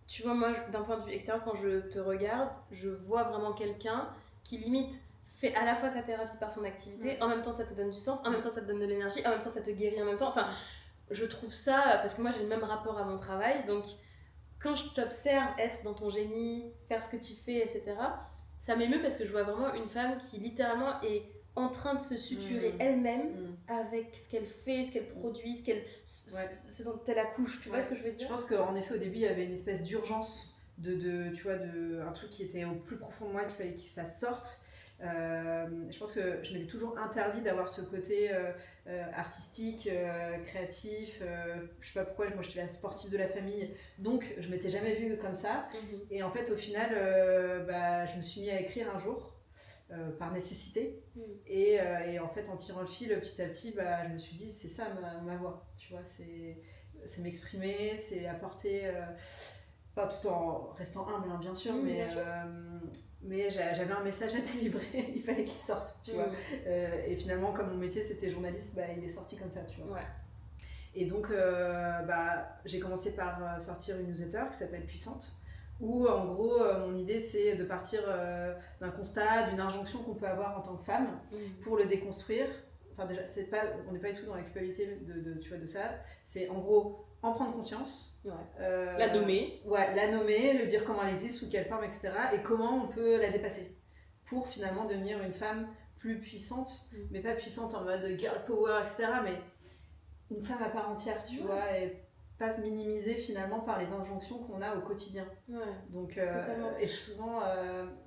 Tu vois, moi d'un point de vue extérieur, quand je te regarde, je vois vraiment quelqu'un qui limite fait à la fois sa thérapie par son activité, en même temps ça te donne du sens, en même temps ça te donne de l'énergie, en même temps ça te guérit en même temps, enfin je trouve ça, parce que moi j'ai le même rapport à mon travail, donc quand je t'observe être dans ton génie, faire ce que tu fais, etc., ça m'émeut parce que je vois vraiment une femme qui littéralement est en train de se suturer elle-même avec ce qu'elle fait, ce qu'elle produit, ce dont elle accouche, tu vois ce que je veux dire ? Je pense qu'en effet au début il y avait une espèce d'urgence tu vois, un truc qui était au plus profond de moi, qu'il fallait que ça sorte. Je pense que je m'étais toujours interdit d'avoir ce côté artistique, créatif, je sais pas pourquoi, moi j'étais la sportive de la famille, donc je m'étais jamais vue comme ça. Et en fait au final je me suis mis à écrire un jour par nécessité, et en fait en tirant le fil petit à petit, je me suis dit c'est ça ma voix, tu vois, c'est m'exprimer, c'est apporter, pas tout en restant humble bien sûr, mais j'avais un message à délivrer, il fallait qu'il sorte, tu vois. Et finalement, comme mon métier c'était journaliste, il est sorti comme ça, tu vois. Et donc, j'ai commencé par sortir une newsletter qui s'appelle Puissante, où en gros, mon idée c'est de partir d'un constat, d'une injonction qu'on peut avoir en tant que femme, pour le déconstruire. Enfin déjà, on n'est pas du tout dans la culpabilité tu vois, de ça, c'est en gros en prendre conscience, la nommer, le dire comment elle existe, sous quelle forme, etc. et comment on peut la dépasser pour finalement devenir une femme plus puissante, mais pas puissante en mode girl power, etc. mais une femme à part entière, tu vois, et pas minimisée finalement par les injonctions qu'on a au quotidien. Donc, et souvent,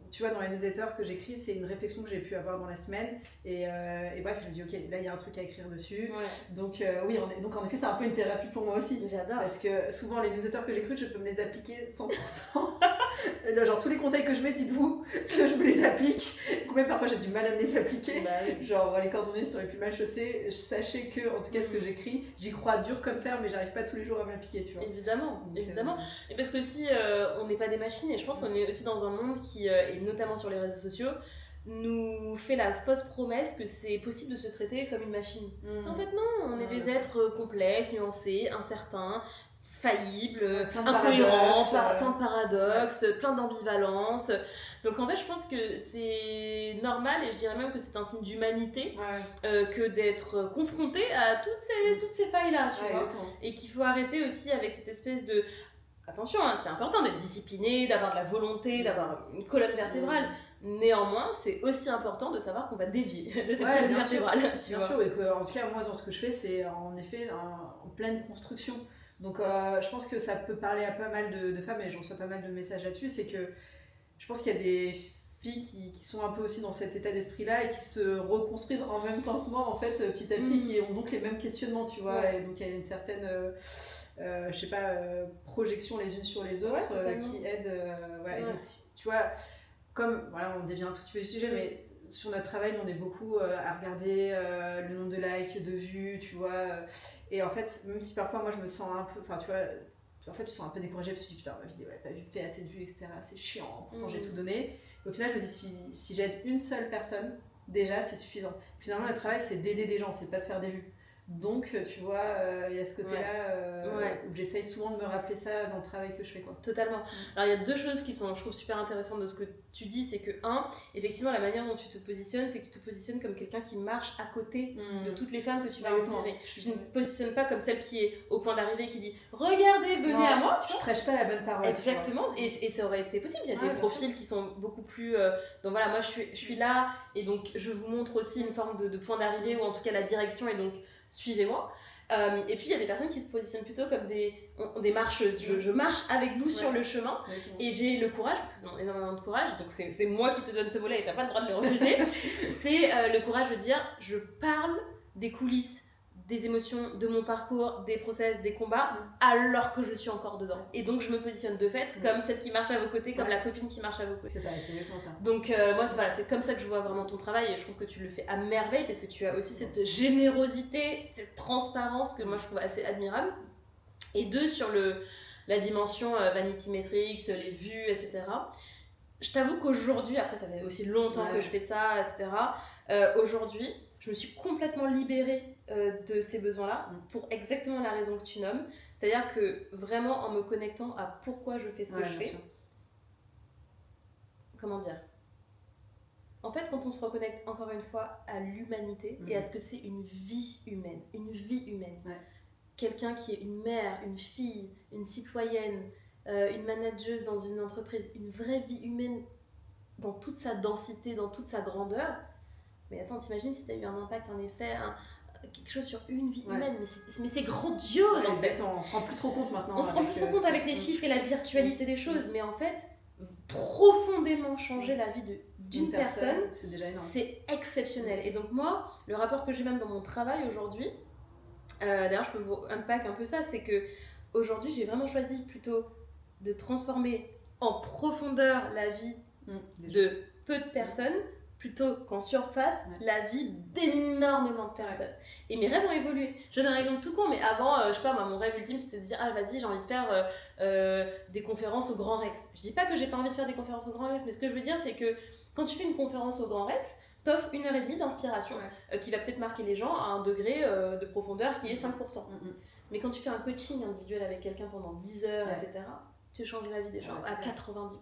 tu vois, dans les newsletters que j'écris, c'est une réflexion que j'ai pu avoir dans la semaine, et bref, je me dis ok, là il y a un truc à écrire dessus. Donc donc en effet c'est un peu une thérapie pour moi aussi. J'adore. Parce que souvent les newsletters que j'écris, je peux me les appliquer 100%. Genre tous les conseils que je mets, dites-vous que je me les applique. Même parfois j'ai du mal à me les appliquer. Genre les cordonniers seraient plus mal chaussés. Sachez que en tout cas ce que j'écris, j'y crois dur comme fer, mais j'arrive pas tous les jours à m'appliquer, tu vois. Évidemment. Et parce que si on n'est pas des machines, et je pense qu'on est aussi dans un monde qui, et notamment sur les réseaux sociaux, nous fait la fausse promesse que c'est possible de se traiter comme une machine. En fait non, on est des êtres complexes, nuancés, incertains, faillibles, incohérents, plein de paradoxes, plein d'ambivalences. Donc en fait je pense que c'est normal, et je dirais même que c'est un signe d'humanité, que d'être confronté à toutes ces failles-là, tu vois. Et qu'il faut arrêter aussi avec cette espèce de... Attention, c'est important d'être discipliné, d'avoir de la volonté, d'avoir une colonne vertébrale. Néanmoins, c'est aussi important de savoir qu'on va dévier de cette colonne vertébrale. Bien sûr, et que, en tout cas, moi, dans ce que je fais, c'est en effet en pleine construction. Donc je pense que ça peut parler à pas mal de femmes, et j'en reçois pas mal de messages là-dessus, c'est que je pense qu'il y a des filles qui sont un peu aussi dans cet état d'esprit-là et qui se reconstruisent en même temps que moi, en fait, petit à petit, qui ont donc les mêmes questionnements, tu vois, et donc il y a une certaine, je sais pas, projection les unes sur les autres qui aide, voilà, et donc tu vois, comme, voilà, on dévient un tout petit peu du sujet, mais sur notre travail, on est beaucoup à regarder le nombre de likes, de vues, tu vois, et en fait, même si parfois moi je me sens un peu, enfin tu vois, en fait tu sens un peu découragé parce que tu te dis putain ma vidéo elle n'a pas fait assez de vues, etc., c'est chiant, pourtant j'ai tout donné. Et au final je me dis si j'aide une seule personne, déjà c'est suffisant. Finalement le travail c'est d'aider des gens, c'est pas de faire des vues. Donc tu vois, il y a ce côté-là où j'essaye souvent de me rappeler ça dans le travail que je fais, quoi. Totalement. Alors il y a deux choses qui sont, je trouve, super intéressantes de ce que tu dis, c'est que effectivement la manière dont tu te positionnes, c'est que tu te positionnes comme quelqu'un qui marche à côté de toutes les femmes que tu vas inspirer. Je ne me positionne pas comme celle qui est au point d'arrivée, qui dit regardez, venez à moi. Je prêche pas la bonne parole. Exactement, et ça aurait été possible. Il y a des profils qui sont beaucoup plus donc voilà, moi je suis là et donc je vous montre aussi une forme de point d'arrivée, ou en tout cas la direction, et donc suivez-moi. Et puis il y a des personnes qui se positionnent plutôt comme des marcheuses. Je marche avec vous sur le chemin, et j'ai le courage, parce que c'est énormément de courage, donc c'est moi qui te donne ce volet et t'as pas le droit de le refuser. C'est le courage de dire je parle des coulisses, des émotions, de mon parcours, des process, des combats, alors que je suis encore dedans. Et donc je me positionne de fait comme celle qui marche à vos côtés, comme la copine qui marche à vos côtés. C'est ça, c'est exactement ça. Donc moi voilà, c'est comme ça que je vois vraiment ton travail, et je trouve que tu le fais à merveille, parce que tu as aussi cette générosité, cette transparence que moi je trouve assez admirable. Et deux, sur la dimension vanity metrics, les vues, etc. Je t'avoue qu'aujourd'hui, après ça fait aussi longtemps que je fais ça, etc. Aujourd'hui, je me suis complètement libérée de ces besoins-là, pour exactement la raison que tu nommes. C'est-à-dire que vraiment en me connectant à pourquoi je fais ce que je fais. Comment dire ? En fait, quand on se reconnecte encore une fois à l'humanité et à ce que c'est une vie humaine, quelqu'un qui est une mère, une fille, une citoyenne, une manageuse dans une entreprise, une vraie vie humaine dans toute sa densité, dans toute sa grandeur. Mais attends, t'imagines si t'as eu un impact, un effet, quelque chose sur une vie humaine, mais c'est grandiose en fait. On se rend plus trop compte maintenant. On se rend plus trop compte avec les chiffres et la virtualité des choses, mais en fait, profondément changer la vie d'une personne, c'est déjà énorme. C'est exceptionnel. Et donc moi, le rapport que j'ai même dans mon travail aujourd'hui, d'ailleurs je peux vous unpack un peu ça, c'est que aujourd'hui j'ai vraiment choisi plutôt de transformer en profondeur la vie de peu de personnes, plutôt qu'en surface la vie d'énormément de personnes. Et mes rêves ont évolué. Je donne un exemple tout con, mais avant, je sais pas, moi, mon rêve ultime c'était de dire vas-y, j'ai envie de faire des conférences au Grand Rex. Je dis pas que j'ai pas envie de faire des conférences au Grand Rex, mais ce que je veux dire, c'est que quand tu fais une conférence au Grand Rex, t'offres 1h30 d'inspiration qui va peut-être marquer les gens à un degré de profondeur qui est 5%. Mais quand tu fais un coaching individuel avec quelqu'un pendant 10 heures, etc., tu changes la vie des gens à 90%.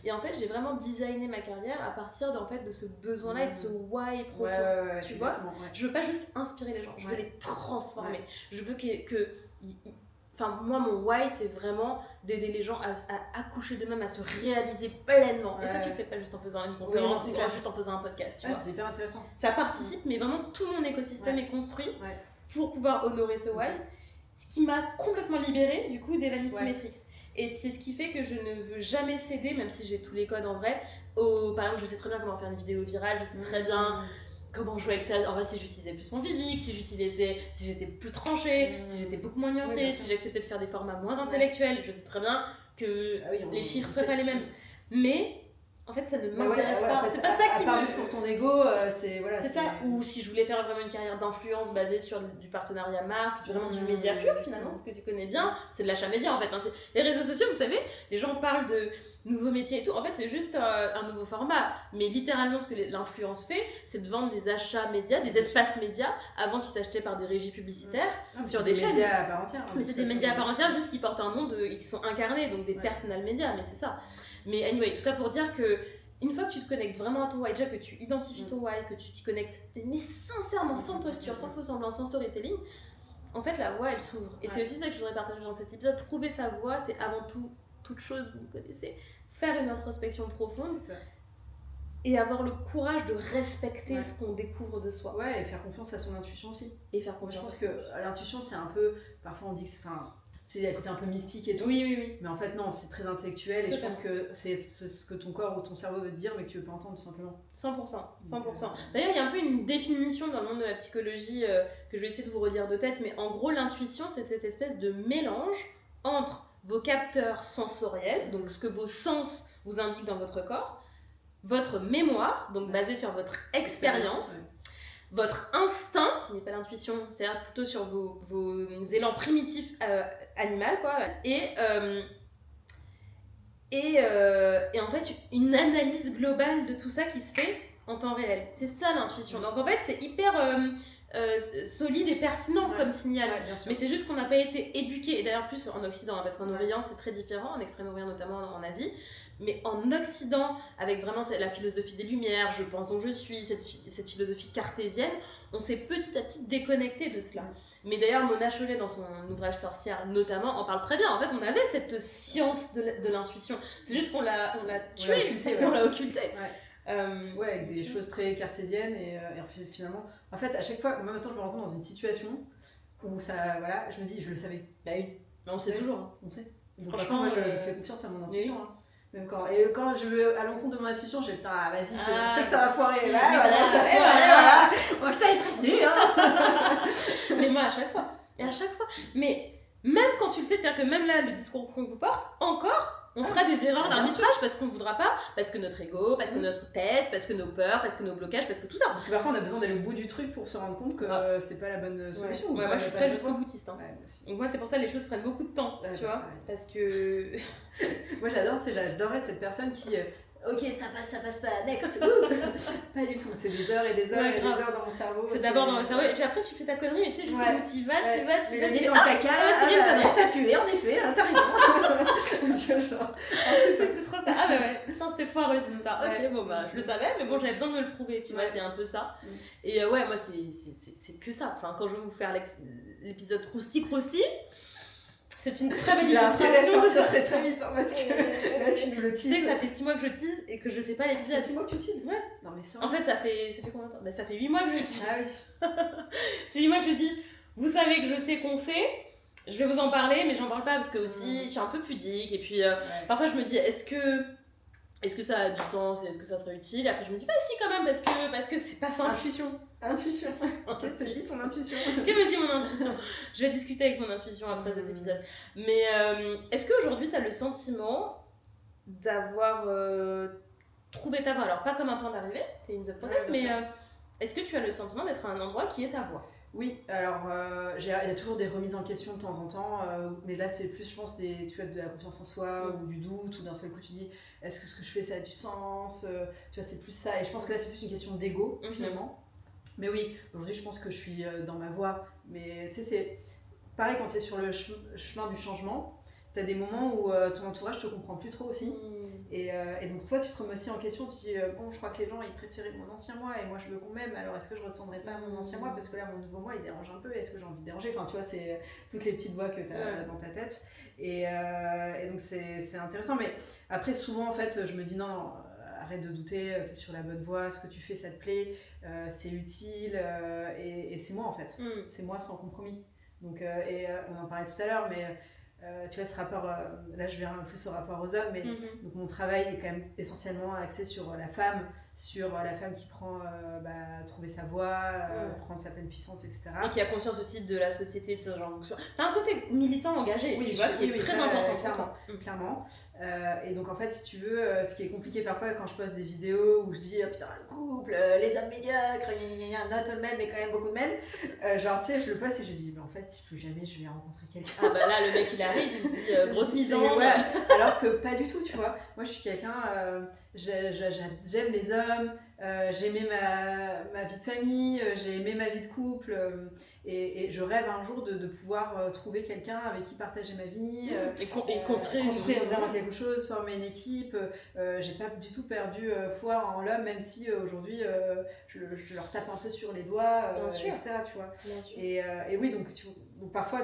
Et en fait, j'ai vraiment designé ma carrière à partir de ce besoin-là et de ce why profond. Tu vois, je veux pas juste inspirer les gens, je veux les transformer. Je veux Enfin, moi, mon why, c'est vraiment d'aider les gens à accoucher d'eux-mêmes, à se réaliser pleinement. Et ça, tu le fais pas juste en faisant une conférence, ou juste en faisant un podcast. Tu vois. C'est hyper intéressant. Ça participe, mais vraiment, tout mon écosystème est construit pour pouvoir honorer ce why. Ce qui m'a complètement libérée, du coup, des vanity metrics. Et c'est ce qui fait que je ne veux jamais céder, même si j'ai tous les codes en vrai. Par exemple, je sais très bien comment faire une vidéo virale, je sais très bien comment jouer avec ça. En vrai, si j'utilisais plus mon physique, si j'étais plus tranchée, si j'étais beaucoup moins nuancée, si j'acceptais de faire des formats moins intellectuels, je sais très bien que les chiffres ne seraient pas les mêmes. Mais en fait, ça ne m'intéresse pas. C'est pas ça qui me... juste pour ton ego, c'est ça. Ou si je voulais faire vraiment une carrière d'influence basée sur du partenariat marque, vraiment du média pur finalement, ce que tu connais bien, c'est de l'achat média en fait. Les réseaux sociaux, vous savez, les gens parlent de nouveaux métiers et tout. En fait, c'est juste un nouveau format. Mais littéralement, ce que l'influence fait, c'est de vendre des achats médias, des espaces médias, avant qu'ils s'achetaient par des régies publicitaires sur des chaînes. C'est des médias à part entière. Mais c'est des médias à part entière, juste qui portent un nom qui sont incarnés, donc des personal médias, mais c'est ça. Mais anyway, tout ça pour dire que une fois que tu te connectes vraiment à ton why, déjà que tu identifies ton why, que tu t'y connectes, mais sincèrement, sans posture, sans faux semblant, sans storytelling, en fait la voie elle s'ouvre. Et c'est aussi ça que je voudrais partager dans cet épisode. Trouver sa voie, c'est avant tout, toute chose, vous me connaissez, faire une introspection profonde et avoir le courage de respecter ce qu'on découvre de soi. Ouais, et faire confiance à son intuition aussi. Et faire confiance. Je pense que l'intuition, c'est un peu, parfois on dit que il y a un côté un peu mystique et tout. Oui. Mais en fait, non, c'est très intellectuel et je pense que c'est ce que ton corps ou ton cerveau veut te dire, mais que tu veux pas entendre tout simplement. 100%. D'ailleurs, il y a un peu une définition dans le monde de la psychologie que je vais essayer de vous redire de tête, mais en gros, l'intuition, c'est cette espèce de mélange entre vos capteurs sensoriels, donc ce que vos sens vous indiquent dans votre corps, votre mémoire, donc basée sur votre expérience, votre instinct, qui n'est pas l'intuition, c'est-à-dire plutôt sur vos élans primitifs animaux, quoi, et en fait une analyse globale de tout ça qui se fait en temps réel. C'est ça l'intuition. Donc en fait c'est hyper solide et pertinent comme signal, mais c'est juste qu'on n'a pas été éduqué, et d'ailleurs plus en Occident, parce qu'en Orient c'est très différent, en Extrême-Orient notamment en Asie, mais en Occident, avec vraiment la philosophie des Lumières, je pense donc je suis, cette philosophie cartésienne, on s'est petit à petit déconnecté de cela. Mais d'ailleurs, Mona Chollet, dans son ouvrage Sorcière notamment, en parle très bien. En fait, on avait cette science de l'intuition. C'est juste qu'on l'a tuée, on l'a occultée. Avec des choses très cartésiennes et finalement... En fait, à chaque fois, moi maintenant, je me rends compte dans une situation où ça... Voilà, je me dis, je le savais. Bah oui, mais on sait toujours. Hein. On sait. Donc franchement, moi, je fais confiance à mon intuition. Hein. Même quand je veux à l'encontre de mon intuition, je vais vas-y, je sais que ça va foirer. Voilà. Moi, je t'avais prévenu. Hein. Mais moi, à chaque fois. Et à chaque fois. Mais même quand tu le sais, c'est-à-dire que même là, le discours qu'on vous porte, encore, on fera des erreurs d'arbitrage parce qu'on ne voudra pas, parce que notre ego, parce que notre tête, parce que nos peurs, parce que nos blocages, parce que tout ça. Parce que parfois, on a besoin d'aller au bout du truc pour se rendre compte que c'est pas la bonne solution. Ouais, moi, je suis très jusqu'au boutiste. Hein. Donc moi, c'est pour ça que les choses prennent beaucoup de temps, tu vois, parce que... Moi, j'adorais être cette personne qui... Ok, ça passe pas, next. Pas du tout, c'est des heures et des heures et des heures dans mon cerveau. C'est d'abord dans mon cerveau, et puis après tu fais ta connerie, mais tu sais, jusqu'au bout, tu vas, tu vas dans le caca, ça pue, en effet, t'as raison. Genre, c'est trop ça. Ah bah ouais, putain, c'était foireux cette histoire. Ok, bon bah, je le savais, mais bon, j'avais besoin de me le prouver, tu vois, c'est un peu ça. Et moi, c'est que ça. Enfin, quand je vais vous faire l'épisode Crousti, c'est une très belle illustration. Ça très très vite, hein, parce que là tu nous le teases. Tu sais que ça fait 6 mois que je tease et que je fais pas l'épisode. Ça fait 6 mois que tu teases? Ouais. Non mais ça. En fait, ça fait combien de temps? Bah, ça fait 8 mois que je tease. Ah oui. C'est 8 mois que je dis, vous savez que je sais qu'on sait, je vais vous en parler, mais j'en parle pas parce que aussi je suis un peu pudique et puis parfois je me dis, est-ce que ça a du sens et est-ce que ça serait utile? Et après je me dis, bah si quand même, parce que c'est pas simple. Intuition. Qu'est-ce que te dit ton intuition? Que me dit mon intuition? Je vais discuter avec mon intuition après cet épisode. Mais est-ce qu'aujourd'hui tu as le sentiment d'avoir trouvé ta voie? Alors pas comme un point d'arrivée, t'es in the process, mais est-ce que tu as le sentiment d'être à un endroit qui est ta voie? Oui, alors il y a toujours des remises en question de temps en temps, mais là c'est plus je pense de la confiance en soi ou du doute, ou d'un seul coup tu dis est-ce que ce que je fais ça a du sens, tu vois, c'est plus ça, et je pense que là c'est plus une question d'ego finalement. Mais oui, aujourd'hui je pense que je suis dans ma voie, mais tu sais c'est pareil quand tu es sur le chemin du changement, tu as des moments où ton entourage te comprend plus trop aussi. Et donc toi tu te remets aussi en question, tu te dis bon je crois que les gens ils préféraient mon ancien moi et moi je veux qu'on m'aime, alors est-ce que je retournerai pas à mon ancien moi parce que là mon nouveau moi il dérange un peu, est-ce que j'ai envie de déranger, enfin tu vois c'est toutes les petites voix que tu as dans ta tête et donc c'est intéressant, mais après souvent en fait je me dis non, arrête de douter, t'es sur la bonne voie, ce que tu fais ça te plaît, c'est utile et c'est moi en fait, c'est moi sans compromis. Donc on en parlait tout à l'heure, mais tu vois ce rapport, là je viens un peu sur rapport aux hommes, mais donc mon travail est quand même essentiellement axé sur la femme qui prend trouver sa voie, prendre sa pleine puissance, etc. Et qui a conscience aussi de la société, de ce genre. T'as un côté militant engagé, tu vois, qui est très important. Clairement. Et donc en fait, si tu veux, ce qui est compliqué parfois quand je poste des vidéos où je dis putain le couple, les hommes médiocres, not all men, mais quand même beaucoup de men, genre tu sais, je le poste et je dis mais en fait plus jamais je vais rencontrer quelqu'un. Ah bah là le mec il arrive, il se dit grosse mise en alors que pas du tout, tu vois. Moi je suis quelqu'un, j'aime les hommes, j'aimais ma vie de famille, j'ai aimé ma vie de couple, et je rêve un jour de pouvoir trouver quelqu'un avec qui partager ma vie, et construire vraiment quelque chose, former une équipe. J'ai pas du tout perdu foi en l'homme, même si aujourd'hui je leur tape un peu sur les doigts, etc. Tu vois. Et oui, donc Donc parfois,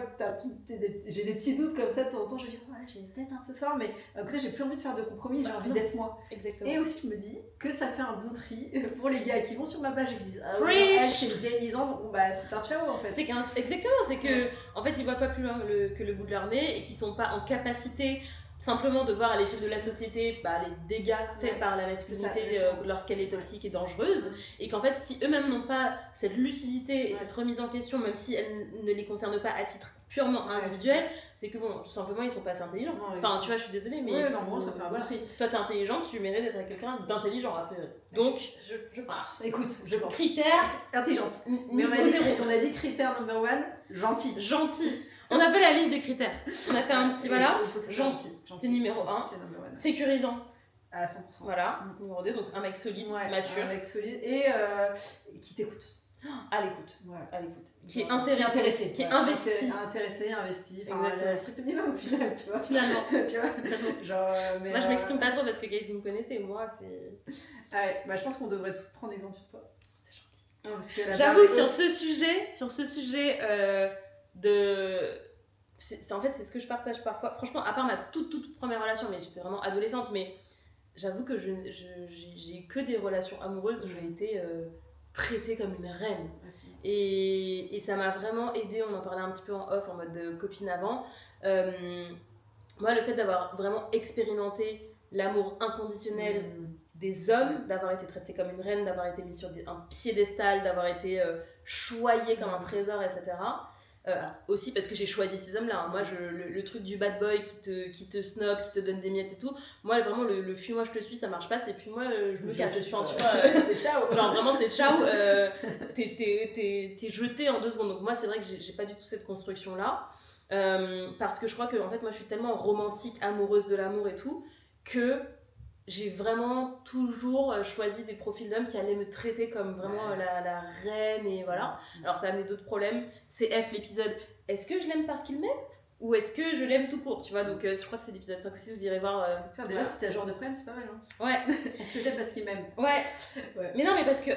j'ai des petits doutes comme ça, de temps en temps, je me dis, ouais, j'ai peut-être un peu fort, mais là, j'ai plus envie de faire de compromis, j'ai envie d'être moi. Exactement. Et aussi, je me dis que ça fait un bon tri pour les gars qui vont sur ma page et qui disent, ah ouais, elle, c'est une vieille misandre, bon bah, c'est un ciao en fait. Exactement, c'est que, en fait, ils voient pas plus loin que le bout de leur nez et qu'ils sont pas en capacité simplement de voir à l'échelle de la société les dégâts faits par la masculinité lorsqu'elle est toxique et dangereuse, et qu'en fait si eux-mêmes n'ont pas cette lucidité et cette remise en question, même si elle ne les concerne pas à titre purement individuel, c'est que bon, tout simplement ils sont pas assez intelligents. Enfin tu vois, je suis désolée, mais non, ça fait un bon tri. Toi t'es intelligente, tu mérites d'être avec quelqu'un d'intelligent après. Donc je pense. Écoute, je pense. Critère intelligence. Mais on a dit critère number one, gentil. On a fait la liste des critères. On a fait un petit gentil. C'est numéro 1. Sécurisant. À 100%. Voilà. Numéro 2, donc un mec solide, mature. Un mec solide et qui t'écoute. À l'écoute. Voilà. À l'écoute. Qui est intéressé. Qui est investi. Investi. Enfin, c'est tout minimum au final, tu vois. Finalement. Tu vois. Genre, mais moi, je m'exprime pas trop parce que Gaël, vous me connaissez, moi, c'est. Ouais, je pense qu'on devrait tous prendre exemple sur toi. C'est gentil. Non, parce que j'avoue, sur ce sujet en fait, c'est ce que je partage parfois. Franchement, à part ma toute première relation, mais j'étais vraiment adolescente, mais j'avoue que j'ai que des relations amoureuses où j'ai été traitée comme une reine. Et ça m'a vraiment aidée, on en parlait un petit peu en off, en mode copine avant. Moi, le fait d'avoir vraiment expérimenté l'amour inconditionnel des hommes, d'avoir été traitée comme une reine, d'avoir été mise sur un piédestal, d'avoir été choyée comme un trésor, etc. Aussi parce que j'ai choisi ces hommes-là. Hein. Moi, le truc du bad boy qui te snob, qui te donne des miettes et tout, moi, vraiment, le fuis-moi, je te suis, ça marche pas. Et puis moi, je me casse. Tu vois, c'est ciao. Genre, vraiment, c'est ciao. T'es jeté en 2 secondes. Donc, moi, c'est vrai que j'ai pas du tout cette construction-là. Parce que je crois que, en fait, moi, je suis tellement romantique, amoureuse de l'amour et tout, que j'ai vraiment toujours choisi des profils d'hommes qui allaient me traiter comme vraiment la reine et voilà. Alors ça a amené d'autres problèmes. CF l'épisode, est-ce que je l'aime parce qu'il m'aime ou est-ce que je l'aime tout court, tu vois. Donc je crois que c'est l'épisode 5 ou 6, vous irez voir. Déjà si t'as genre de problème, c'est pas mal, hein. Ouais. Est-ce que je l'aime parce qu'il m'aime? Ouais. Mais non, mais parce que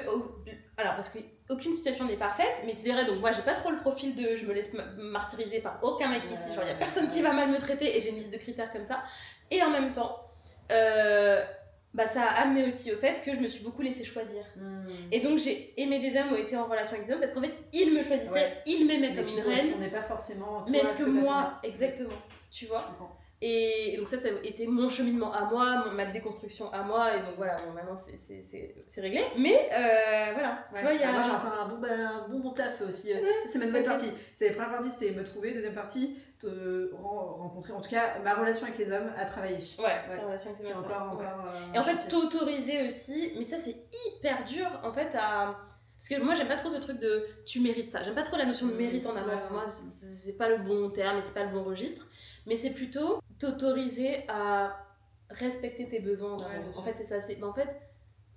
aucune situation n'est parfaite, mais c'est vrai, donc moi j'ai pas trop le profil de je me laisse martyriser par aucun mec ici, genre y a personne qui va mal me traiter et j'ai une liste de critères comme ça. Et en même temps ça a amené aussi au fait que je me suis beaucoup laissée choisir. Et donc j'ai aimé des hommes ou été en relation avec des hommes parce qu'en fait ils me choisissaient, ils m'aimaient comme une reine. On n'est pas forcément. Mais est-ce que moi, exactement, tu vois. Et donc ça a été mon cheminement à moi, ma déconstruction à moi, et donc voilà, bon, maintenant c'est réglé. Mais voilà, tu vois, il y a... Moi j'ai encore un bon taf aussi. Ça, c'est ma nouvelle partie. C'est la première partie, c'était me trouver. Deuxième partie, te rencontrer, en tout cas ma relation avec les hommes à travailler. La relation avec les hommes. Encore et en fait, t'autoriser aussi, mais ça c'est hyper dur en fait à... Parce que moi j'aime pas trop ce truc de tu mérites ça. J'aime pas trop la notion de mérite en amour. Pour moi, c'est pas le bon terme et c'est pas le bon registre. Mais c'est plutôt t'autoriser à respecter tes besoins d'amour. En fait, c'est ça. En fait,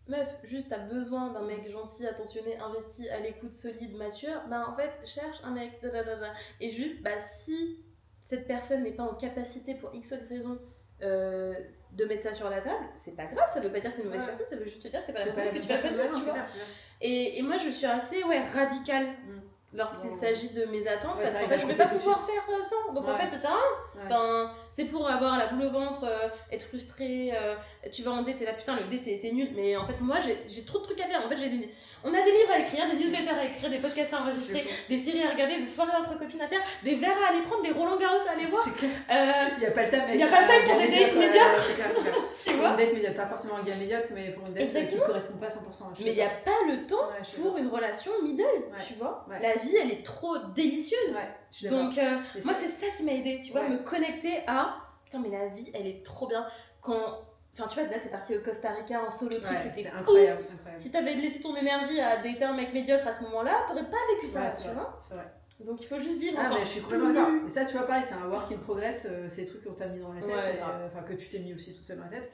meuf, juste t'as besoin d'un mec gentil, attentionné, investi, à l'écoute, solide, mature. En fait, cherche un mec. Et juste, si cette personne n'est pas en capacité pour X ou Y raison de mettre ça sur la table, c'est pas grave. Ça veut pas dire que c'est une mauvaise personne. Ça veut juste te dire que c'est pas la personne que tu vas choisir. Et moi, je suis assez radicale. Lorsqu'il s'agit de mes attentes, parce qu'en fait je vais pas pouvoir faire sans, donc en fait ça sert à rien. Enfin, c'est pour avoir la boule au ventre, être frustré, tu vas en dé, t'es là putain le dé t'es nul, mais en fait moi j'ai trop de trucs à faire. En fait on a des livres à écrire, des newsletters à écrire, des podcasts à enregistrer, des séries à regarder, des soirées entre copines à faire, des verres à aller prendre, des Roland Garros à aller voir. Il n'y a pas le temps pour des dates médiocres. Tu vois, pour une date médiocre, pas forcément un gars médiocre, mais pour une date qui ne correspond pas à 100%. Mais il n'y a pas le temps pour une relation middle, tu vois. La vie elle est trop délicieuse. Donc moi c'est ça qui m'a aidée, tu vois, me connecter à putain mais la vie elle est trop bien. Enfin tu vois, là t'es partie au Costa Rica en solo trip, c'était incroyable. Si t'avais laissé ton énergie à dater un mec médiocre à ce moment-là, t'aurais pas vécu ça, tu vois. C'est vrai. Donc il faut juste vivre. Mais je suis complètement d'accord. Et ça tu vois pareil, c'est un work in progress, c'est des trucs qu'on t'a mis dans la tête, que tu t'es mis aussi tout seul dans la tête.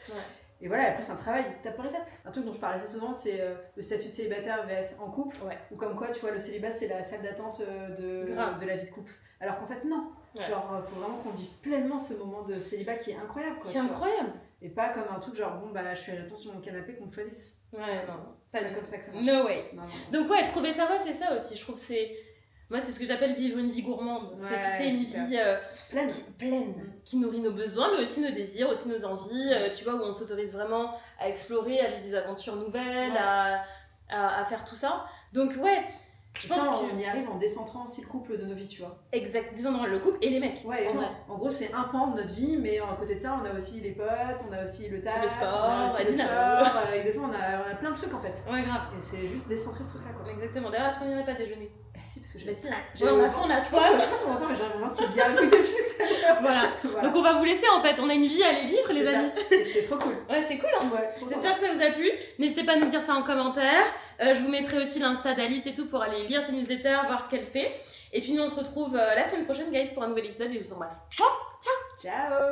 Et voilà, après c'est un travail étape par étape. Un truc dont je parle assez souvent, c'est le statut de célibataire vs en couple, ou comme quoi tu vois le célibat c'est la salle d'attente de la vie de couple. Alors qu'en fait non, genre faut vraiment qu'on vive pleinement ce moment de célibat qui est incroyable quoi. C'est incroyable. Et pas comme un truc genre je suis à l'attente sur mon canapé qu'on me choisisse. Ouais non, pas comme ça que ça marche. No way. Non. Donc trouver sa voie c'est ça aussi, je trouve c'est Moi, c'est ce que j'appelle vivre une vie gourmande. Ouais, c'est, tu sais, une vie pleine, qui nourrit nos besoins, mais aussi nos désirs, aussi nos envies, tu vois, où on s'autorise vraiment à explorer, à vivre des aventures nouvelles, à faire tout ça. Donc, ouais, je pense qu'on y arrive en décentrant aussi le couple de nos vies, tu vois. Exact, décentrant le couple et les mecs. Ouais, en gros, c'est un pan de notre vie, mais à côté de ça, on a aussi les potes, on a aussi le taf, le sport, exactement, on a plein de trucs en fait. Ouais, grave. Et c'est juste décentrer ce truc-là, quoi. Exactement. D'ailleurs, est-ce qu'on n'irait pas déjeuner? Si, parce que on a soif. Je pense qu'on entend, mais j'ai un moment qui est bien écouté depuis tout à l'heure. Voilà. Donc on va vous laisser en fait, on a une vie à aller vivre, les amis. C'était trop cool. Ouais, c'était cool, hein. J'espère que ça vous a plu. N'hésitez pas à nous dire ça en commentaire. Je vous mettrai aussi l'Insta d'Alice et tout pour aller lire ses newsletters, voir ce qu'elle fait. Et puis nous on se retrouve la semaine prochaine, guys, pour un nouvel épisode et je vous embrasse. Ciao. Ciao.